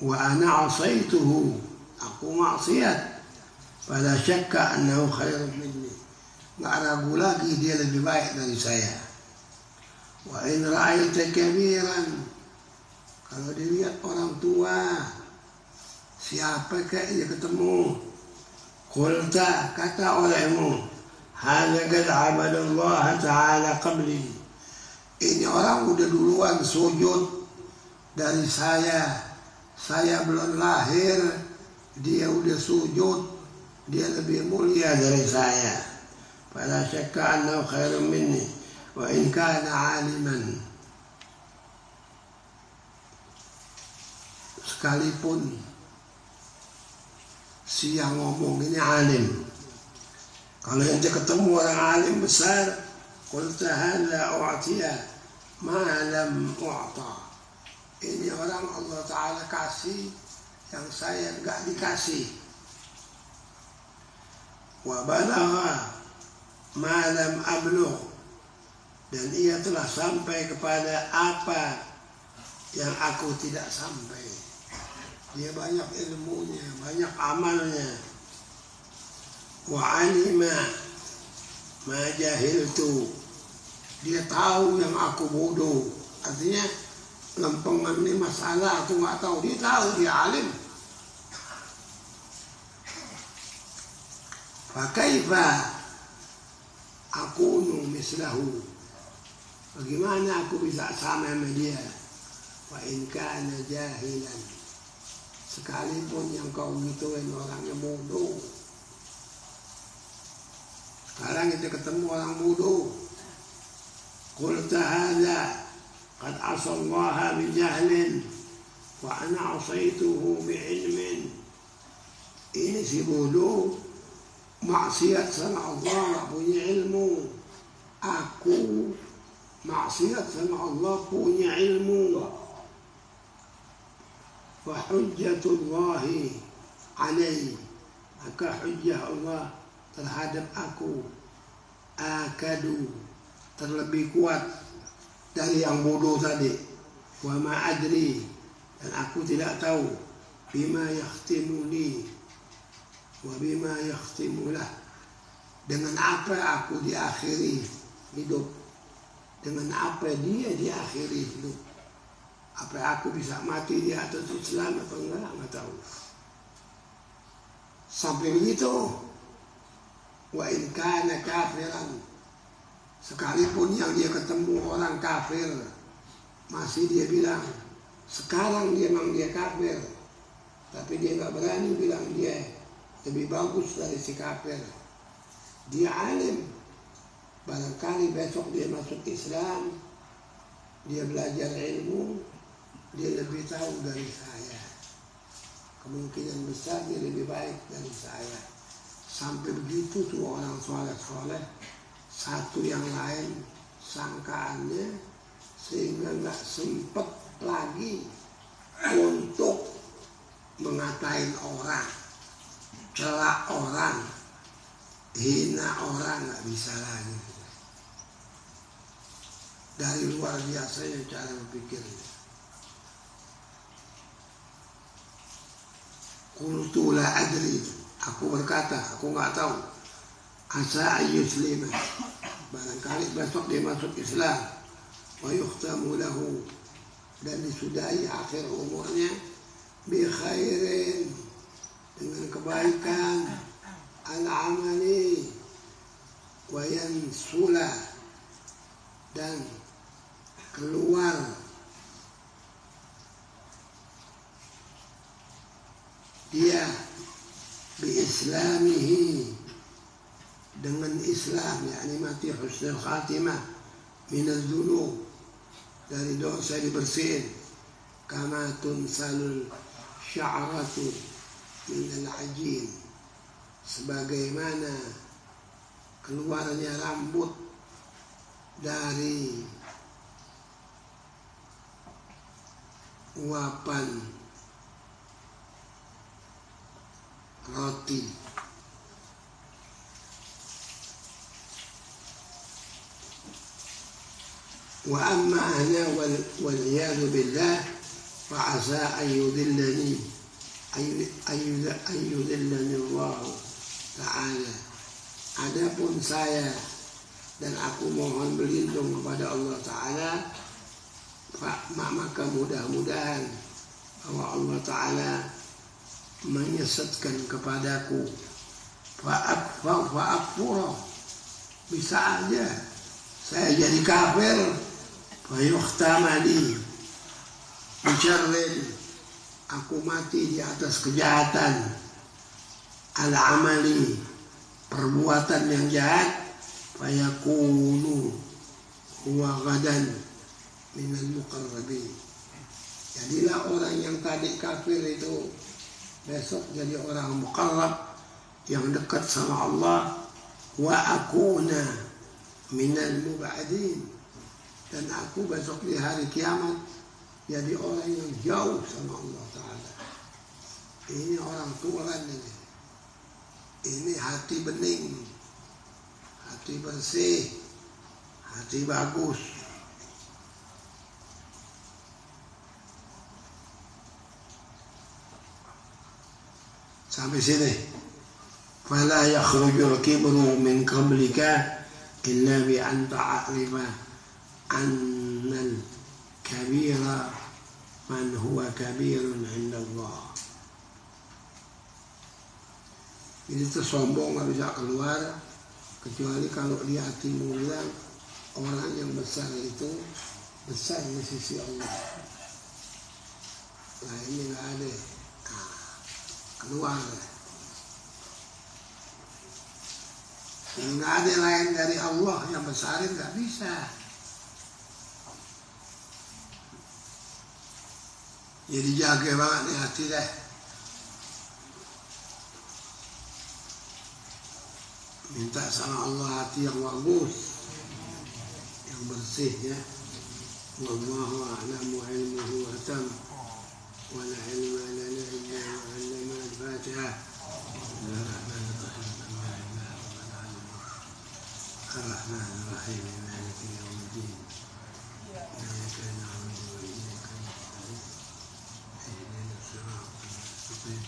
Wa ana asaituhu, aku maksiat. Fala syakka annahu khairun minni, nggak ragu lagi dia lebih baik dari saya. Wa in ra'aita kabiran, kalau dilihat orang tua, siapa dia ketemu, qulta, kata olehmu, hadza qad 'abadallaha ta'ala qabli, ini orang udah duluan sujud dari saya belum lahir, dia udah sujud, dia lebih mulia dari saya. Fala syakka annahu khairun minni wa in kana 'aliman, sekalipun si yang ngomong ini alim. Kalau ente ketemu orang alim besar, qulta hadza u'tiya ma lam u'ta, ini orang Allah Ta'ala kasih yang saya enggak dikasih. Wa balagha ma lam ablugh, dan ia telah sampai kepada apa yang aku tidak sampai. Dia banyak ilmunya, banyak amalnya. Wa alima ma jahiltu, dia tahu yang aku bodoh. Artinya lempengan ini masalah aku nggak tahu, dia tahu, dia alim. Fa kaifa akunu mislahu, Bagaimana aku bisa sama dia? Wa in kana jahilan, sekalipun yang kau gituin orangnya bodoh. Sekarang kita ketemu orang bodoh. Qulta hadza qad asallaha bi jahlin wa ana asaituhu bi ilmin. Ini si bodoh maksiat sama Allah, nggak punya ilmu. Aku maksiat sama Allah, punya ilmu. Wa hujjatullahi alaihi, maka hujjah Allah terhadap aku akadu, terlebih kuat dari yang bodoh tadi. Wa ma adri, dan aku tidak tahu bima yakhtimuni wa bima yakhtimulah, dengan apa aku diakhiri hidup, dengan apa dia diakhiri hidup. Apa aku bisa mati di atas Islam atau enggak tahu. Sampai begitu. Wa in kana kafiran, sekalipun yang dia ketemu orang kafir, masih dia bilang sekarang memang dia kafir, tapi dia nggak berani bilang dia lebih bagus dari si kafir. Dia alim, barangkali besok dia masuk Islam, dia belajar ilmu, dia lebih tahu dari saya, kemungkinan besar dia lebih baik dari saya. Sampai begitu tuh orang soleh-soleh satu yang lain sangkaannya, sehingga nggak sempet lagi untuk mengatain orang, celak orang, hina orang, nggak bisa lagi. Dari luar biasanya cara berpikirnya. Qultu la adri, aku berkata, aku nggak tahu. Asa ayyuslima, barangkali besok dia masuk Islam. Wa yukhtamu lahu, dan disudahi akhir umurnya bi khairin, dengan kebaikan, al-amali wa yansula, dan keluar dia bi islamihi, dengan Islam, yakni mati husnul khatimah, minaz dzunub, dari dosa dibersihin, kama tunsalul sya'ratu minal ajin, sebagaimana keluarnya rambut dari uapan roti. Wa amma ana wal iyadu billah fa asa an yudillani Allah ta'ala. Adapun saya dan aku mohon berlindung kepada Allah Ta'ala, maka mudah-mudahan bahwa Allah Ta'ala menyesatkan kepadaku. Fa'akfura, bisa aja saya jadi kafir. Fayukhtamali bisyarrin, aku mati di atas kejahatan, al-amali, perbuatan yang jahat. Fayakunu huwa gadan minal muqarrabin, jadilah orang yang tadi kafir itu besok jadi orang muqarrab, yang dekat sama Allah. Wa akuna minal mubadin, dan aku besok di hari kiamat jadi orang yang jauh sama Allah Ta'ala. Ini orang Tuhan ini hati bening, hati bersih, hati bagus. Sampai sini. Fala yakhrujul kibru min qablika illa bi an ta'rifa annal kabira man huwa kabirun 'inda Allah. Jadi itu sombong nggak bisa keluar kecuali kalau di hatimu bilang orang yang besar itu besar di sisi Allah. Nah ini nggak ada, keluar. Nggak ada lain dari Allah yang besarin, nggak bisa. Jadi jaga banget nih hati deh. Minta sama Allah hati yang bagus, yang bersih ya. Wallahu a'lamu ilmuhu wa tam wa la ilma lana illa ma 'allamana al-Fatihah. الرحمن الرحيم مالك يوم الدين إياك نعبد وإياك نستعين اهدنا الصراط المستقيم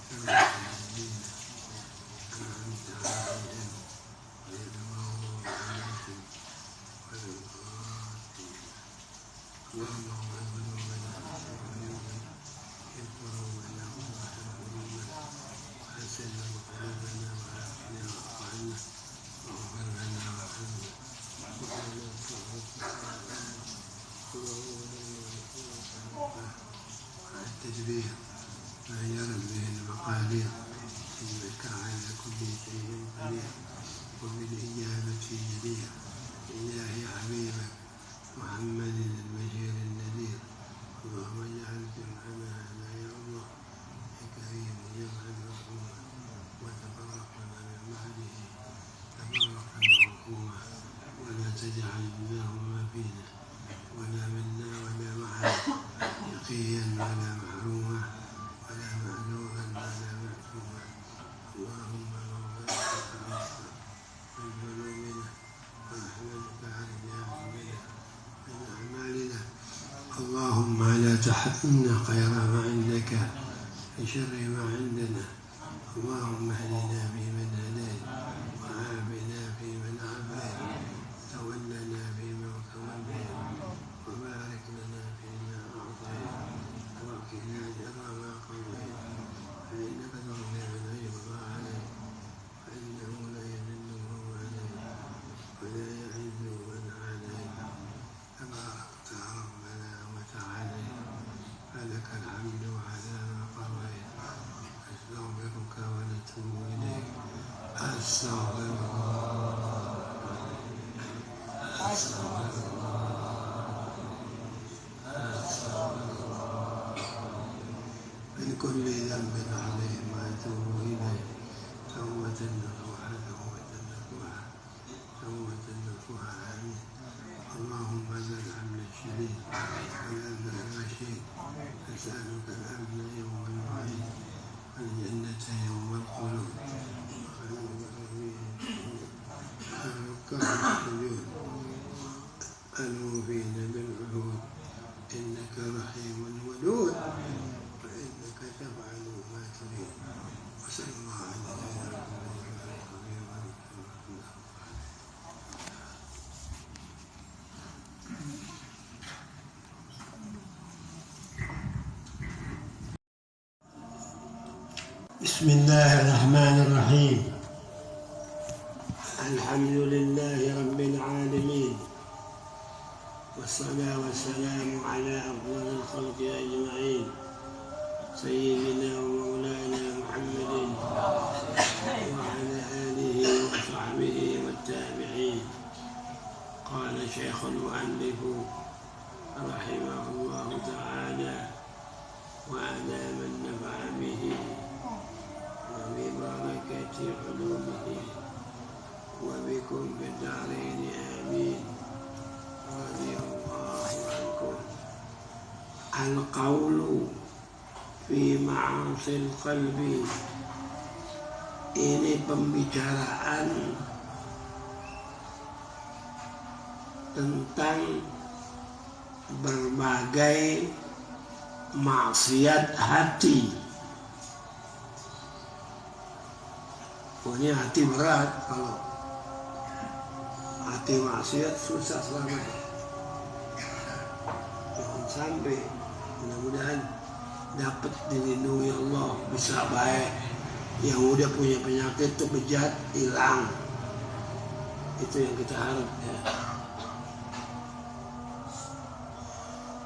صراط الذين أنعمت عليهم غير المغضوب عليهم ولا الضالين اللهم اغفر ذنوبنا اغفر قلوبنا واصلح قلوبنا وحسن قلوبنا وعافنا واعف عنا واغفر لنا وارحمنا التدبير ما يرد به المقادير إنك على كل شيء قدير وبالإجابة جدير. إلهي حبيبك محمد البشير النذير اللهم اجعل جمعنا هذا يا الله يا كريم جمعا مرحوما وتبركنا من بعده تباركا مرحوما ولا تجعل اللهم فينا ولا منا ولا معنا شقيا ولا محروما ولا مألوفا ولا مأثوما. اللهم ربنا من ذنوبنا ورحمتك عرجاء بنا من أعمالنا. اللهم لا تحرمنا خير ما عندك بشر ما عندنا. اللهم اهدنا فيمن هديت وعافنا فيمن عافيت تولنا فيمن توليت وبارك لنا فيما أعطيت وقنا شر ما قضيت فإنك تقضي من يقضى عليك فإنه لا يذل من واليت ولا يعز من عاديت تباركت ربنا وتعاليت فلك الحمد على ما قضيت أستغفرك ونتوب إليك. أستغفر من كل ذنب عليه ما أتوب إليه توبة نصوحا توبة نصوحا توبة نصوحا. آمين. اللهم ذا الأمن الشديد والأمن الرشيد أسألك الأمن يوم الوعيد والجنة يوم الخلود والركع السجود الموفين بالعهود إنك رحيم ودود وإنك تفعل ما تريد. وصلى الله على سيدنا محمد. بسم الله الرحمن الرحيم. الحمد لله رب العالمين والصلاة والسلام على أفضل الخلق أجمعين سيدنا ومولانا محمد وعلى آله وصحبه والتابعين. قال شيخ المؤلف رحمه الله تعالى وعلى من نفع به وببركة علومه وبكم في الدارين آمين. رضي الله عنكم. القول في معاصي القلب. Ini pembicaraan tentang berbagai maksiat hati. Ini hati berat, kalau hati maksiat susah selamanya. Jangan sampai, mudah-mudahan dapat dilindungi Allah, bisa baik. Yang udah punya penyakit itu bejat hilang. Itu yang kita harap ya.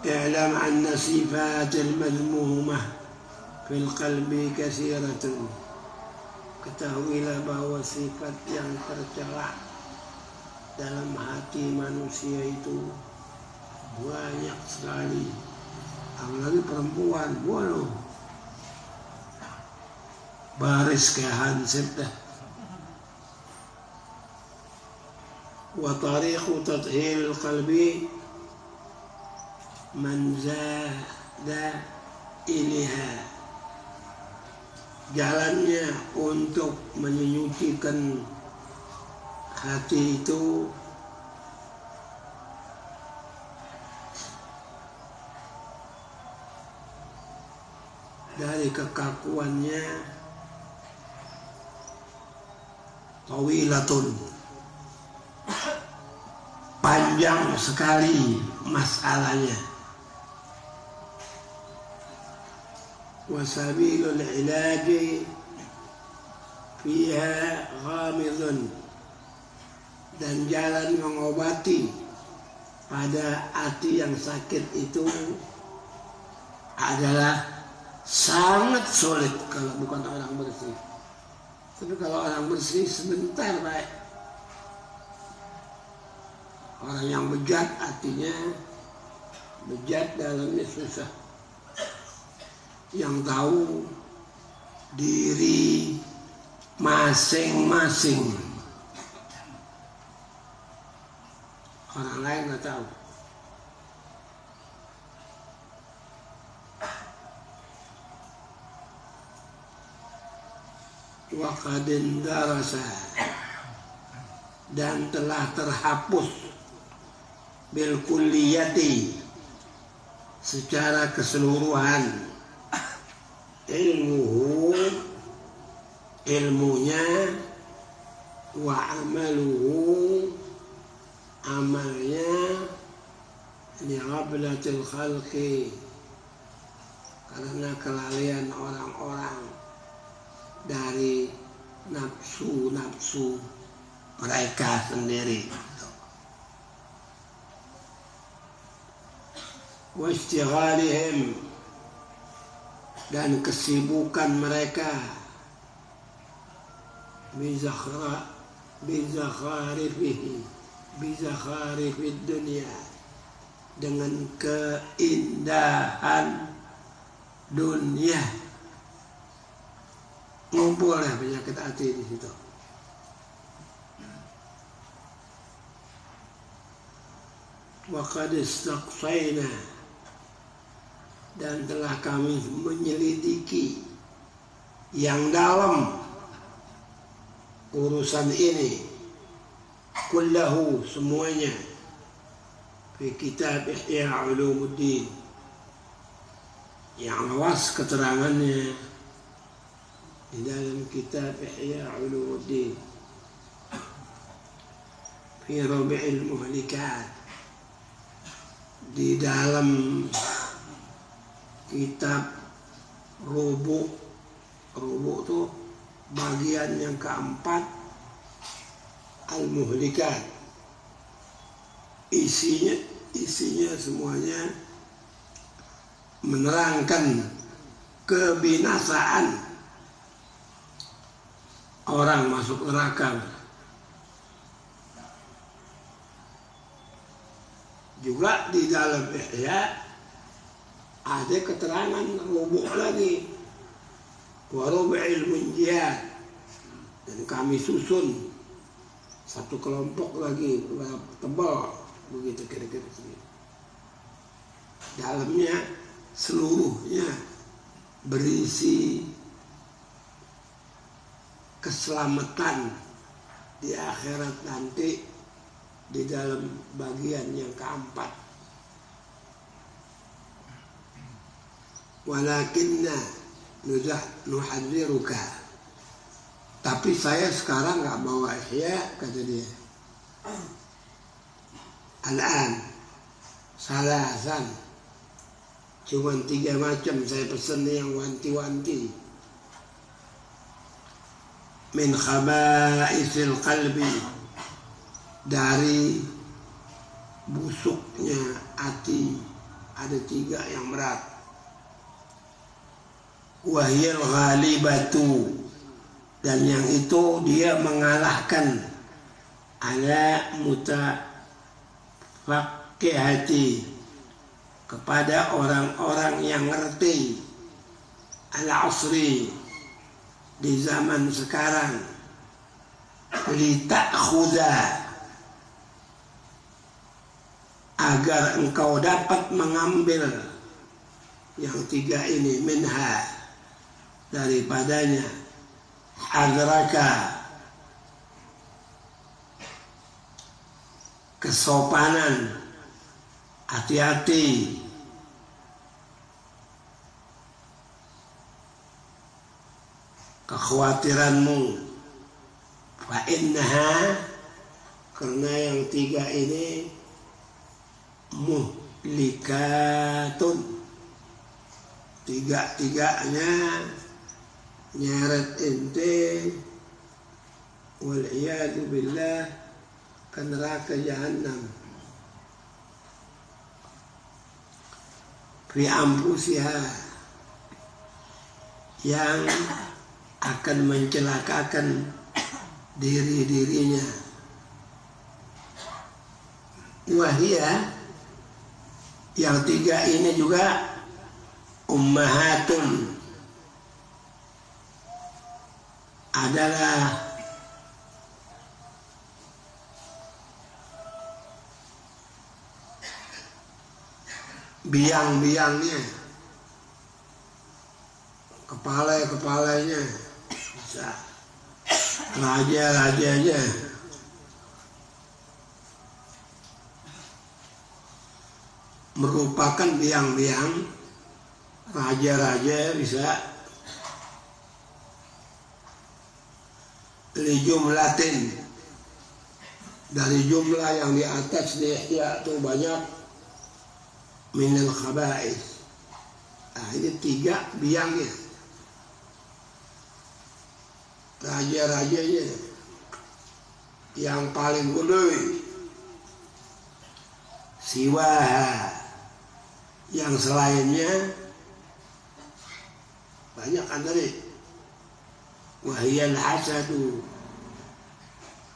i'lam anna sifatil madmumah fil qalbi katsiratun. Ketahuilah bahwa sifat yang tercela dalam hati manusia itu banyak sekali. Apalagi perempuan, waduh, baris kayak hansip dah. Wa tariqu tathhil qalbi man zada ilaiha. Jalannya untuk menyucikan hati itu dari kekakuannya, tawilatun, panjang sekali masalahnya. Wasabilul ilaji fiha ghamidun, dan jalan mengobati pada hati yang sakit itu adalah sangat sulit kalau bukan orang bersih. Tapi kalau orang bersih sebentar baik. Orang yang bejat hatinya, bejat dalamnya susah. Yang tahu diri masing-masing, orang lain nggak tahu. Wa qad darasa, dan telah terhapus bil kulliyati, secara keseluruhan, ilmunya, wa amaluhu, amalnya, li ghaflatil khalqi, karena kelalaian orang-orang dari nafsu-nafsu mereka sendiri. Wa istighalihim, dan kesibukan mereka, bizakharifid dunia, dengan keindahan dunia. Ngumpulnya penyakit hati di situ. Wa qad istaqsayna, dan telah kami menyelidiki yang dalam urusan ini, kullahu, semuanya, fi kitab Ihya Ulumuddin, yang luas keterangannya di dalam kitab Ihya Ulumuddin, fi Rabi'il Muhlikat, di dalam kitab Rubu'. Rubu' itu bagian yang keempat, Al-Muhlikat. Isinya semuanya menerangkan kebinasaan orang masuk neraka. Juga di dalam Ihya ada keterangan Rubu' lagi, wa rubu'il munjiyat, dan kami susun satu kelompok lagi tebal, begitu kira-kira segitu. Dalamnya seluruhnya berisi keselamatan di akhirat nanti, di dalam bagian yang keempat. Walakinna nuhadziruka, tapi saya sekarang nggak bawa Ihya, kata dia. Al-an salasan, cuman 3 macam saya pesan yang wanti-wanti. Min khaba'isil qalbi, dari busuknya hati ada 3 yang berat. Wahyal ghalibatu, dan yang itu dia mengalahkan ala mutafaqihati, kepada orang-orang yang ngerti, ala asri, di zaman sekarang, li ta'khudha, agar engkau dapat mengambil yang 3 ini, minha, daripadanya, hadraka, kesopanan, hati-hati, kekhawatiranmu, fa innaha, karena yang 3 ini muhlikatun, 3-3-nya nyeret ente wal iyadu billah ke neraka jahannam. Fi ampusiha, yang akan mencelakakan diri-dirinya. Wahia, yang 3 ini juga ummahatun, adalah biang-biangnya, kepala-kepalanya, bisa raja-rajanya, merupakan biang-biang raja-raja, bisa li jumlatin, dari jumlah yang di atas dia tuh banyak, minal khaba'is. Nah, ini 3 biangnya, raja-rajanya. Yang paling gede siwaha, yang selainnya banyak kan tadi. Wahyal hasadu,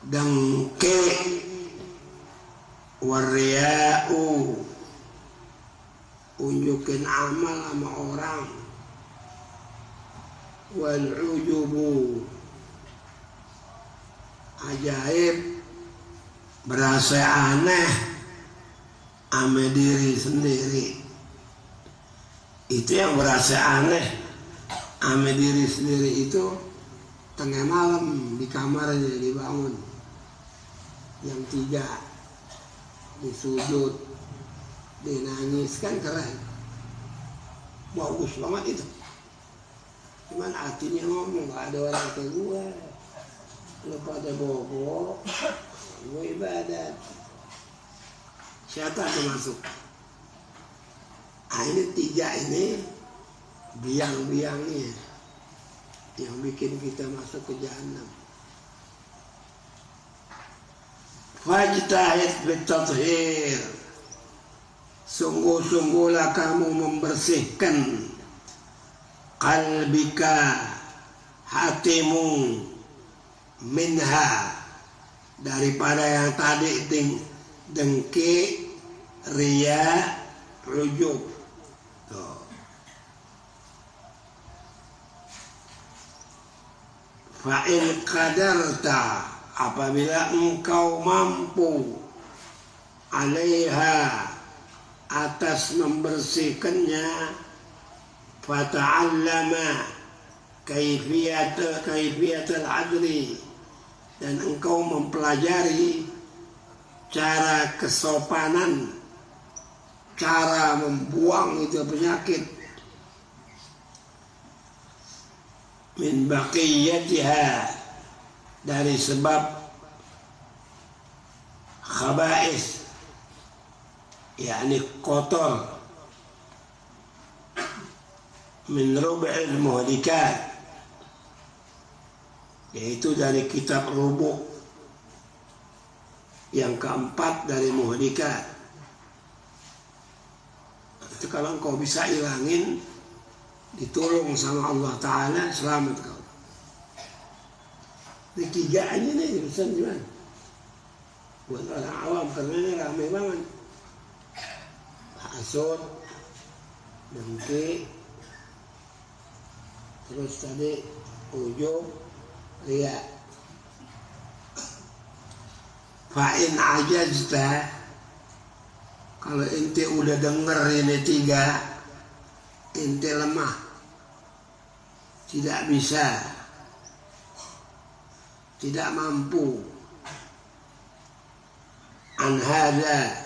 dengke, wariya'u, unjukin amal sama orang, wal ujubu, ajaib, berasa aneh sama diri sendiri. Itu yang berasa aneh sama diri sendiri itu tengah malam di kamarnya dibangun, yang 3 disujud, dinangis, kan keren, bagus banget itu. Cuman hatinya ngomong, gak ada orang ke gua, lu pada bobo, gua ibadat. Siapa yang masuk? Nah, ini 3 ini biang-biangnya yang bikin kita masuk ke jahannam. Fajtahid bitathhir, sungguh-sungguhlah kamu membersihkan qalbika, hatimu, minha, daripada yang tadi dengki, riya, ujub. Fa'in qadarta, apabila engkau mampu, alaiha, atas membersihkannya, fata'allama kaifiyat al-adli, dan engkau mempelajari cara kesopanan, cara membuang itu penyakit, min baqiyatiha, dari sebab khaba'is, yakni kotor, min rub'il muhlikat, yaitu dari kitab rubu' yang keempat dari muhlikat. Itu kalau engkau bisa hilangin, ditolong sama Allah Ta'ala, selamat kau. Ini tiga aja nih urusan gimana? Buat orang awam karena ini ramai banget. Hasud, dengki, terus tadi ujub, riya. Fa'in ajazta, kalau ente udah denger ini tiga, ente lemah, tidak bisa, tidak mampu, anhada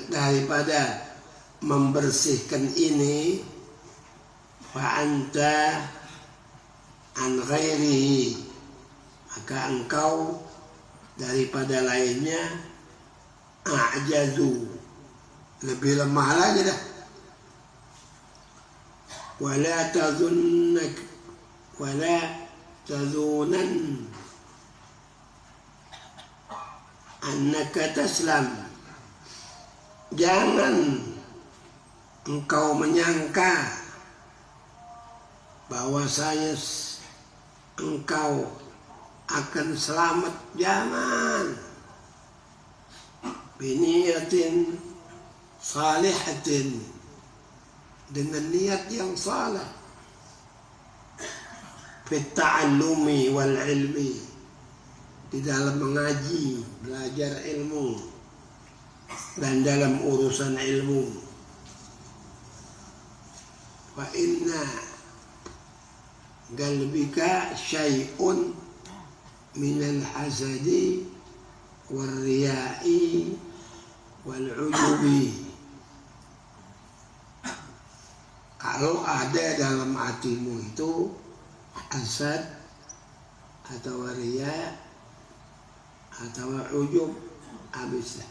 daripada membersihkan ini, fa'anta an ghairihi, maka engkau daripada lainnya a'jazu, lebih lemah lagi dah. Wala tazunan annaka taslam, jangan engkau menyangka bahwasanya engkau akan selamat, jangan. Biniyatin salihatin, dengan niat yang salah. Fit ta'allumi wal ilmi, di dalam mengaji, belajar ilmu, dan dalam urusan ilmu. Fa inna qalbika syai'un minal hasadi wal riya'i wal ujubi. Kalau ada dalam hatimu itu hasad atau riya atau ujub, habislah.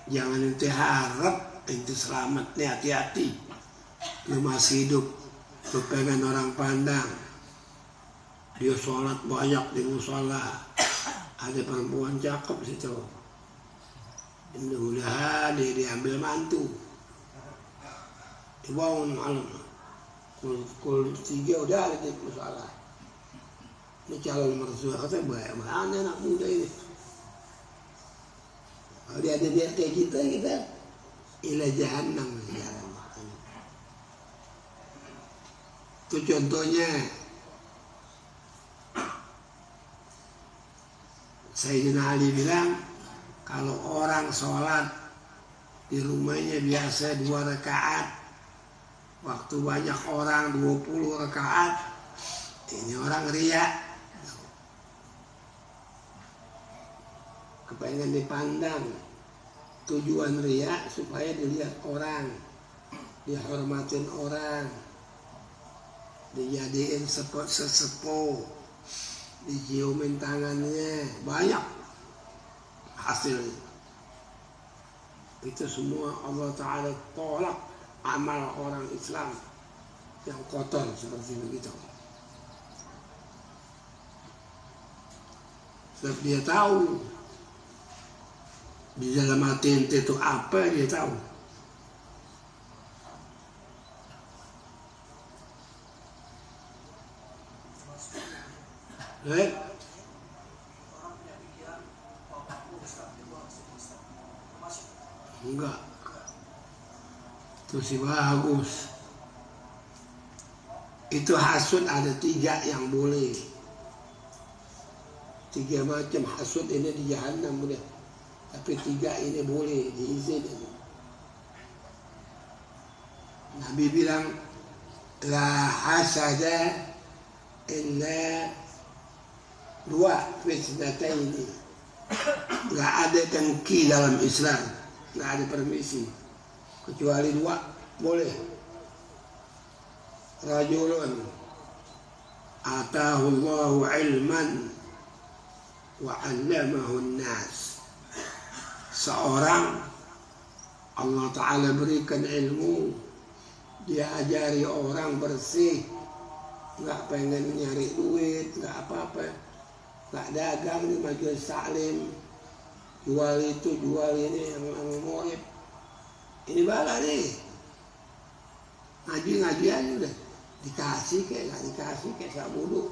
Jangan ente harap ente selamat nih, hati-hati. Lu masih hidup, lu pengen orang pandang, dia sholat banyak di musola, ada perempuan cakep situ, mudah-mudahan dia diambil mantu, dibangun malam, kul 3 udah ada di musola. Ini calon mertua, kata baik mana anak muda ini. Kalau dia ada dia kayak kita ila jahannam. Itu contohnya. Sayyidina Ali bilang, kalau orang sholat di rumahnya biasa 2 rakaat, waktu banyak orang 20 rakaat, ini orang riya, kepengen dipandang. Tujuan riya supaya dilihat orang, dihormatin orang, dijadiin sesepuh, diciumin tangannya, banyak hasilnya. Itu semua Allah Ta'ala tolak amal orang Islam yang kotor seperti begitu. Sebab dia tahu di dalam hati ente itu apa, dia tahu. Enggak, itu sih bagus. Itu hasud ada 3 yang boleh. 3 macam hasud ini di jahannam boleh, tapi 3 ini boleh, diizinkan. Nabi bilang, la hasada illa 2 fitnataini. Nggak ada dengki dalam Islam, nggak ada permisi, kecuali 2 boleh. Rajulun atahu Allahu ilman wa 'allamahu an-nas. Seorang Allah Ta'ala berikan ilmu, dia ajari orang bersih, nggak pengen nyari duit, nggak apa-apa, nggak dagang di majelis taklim, jual itu jual ini yang murid ini bala nih ngaji aja udah dikasih kayak nggak dikasih kayak sabudu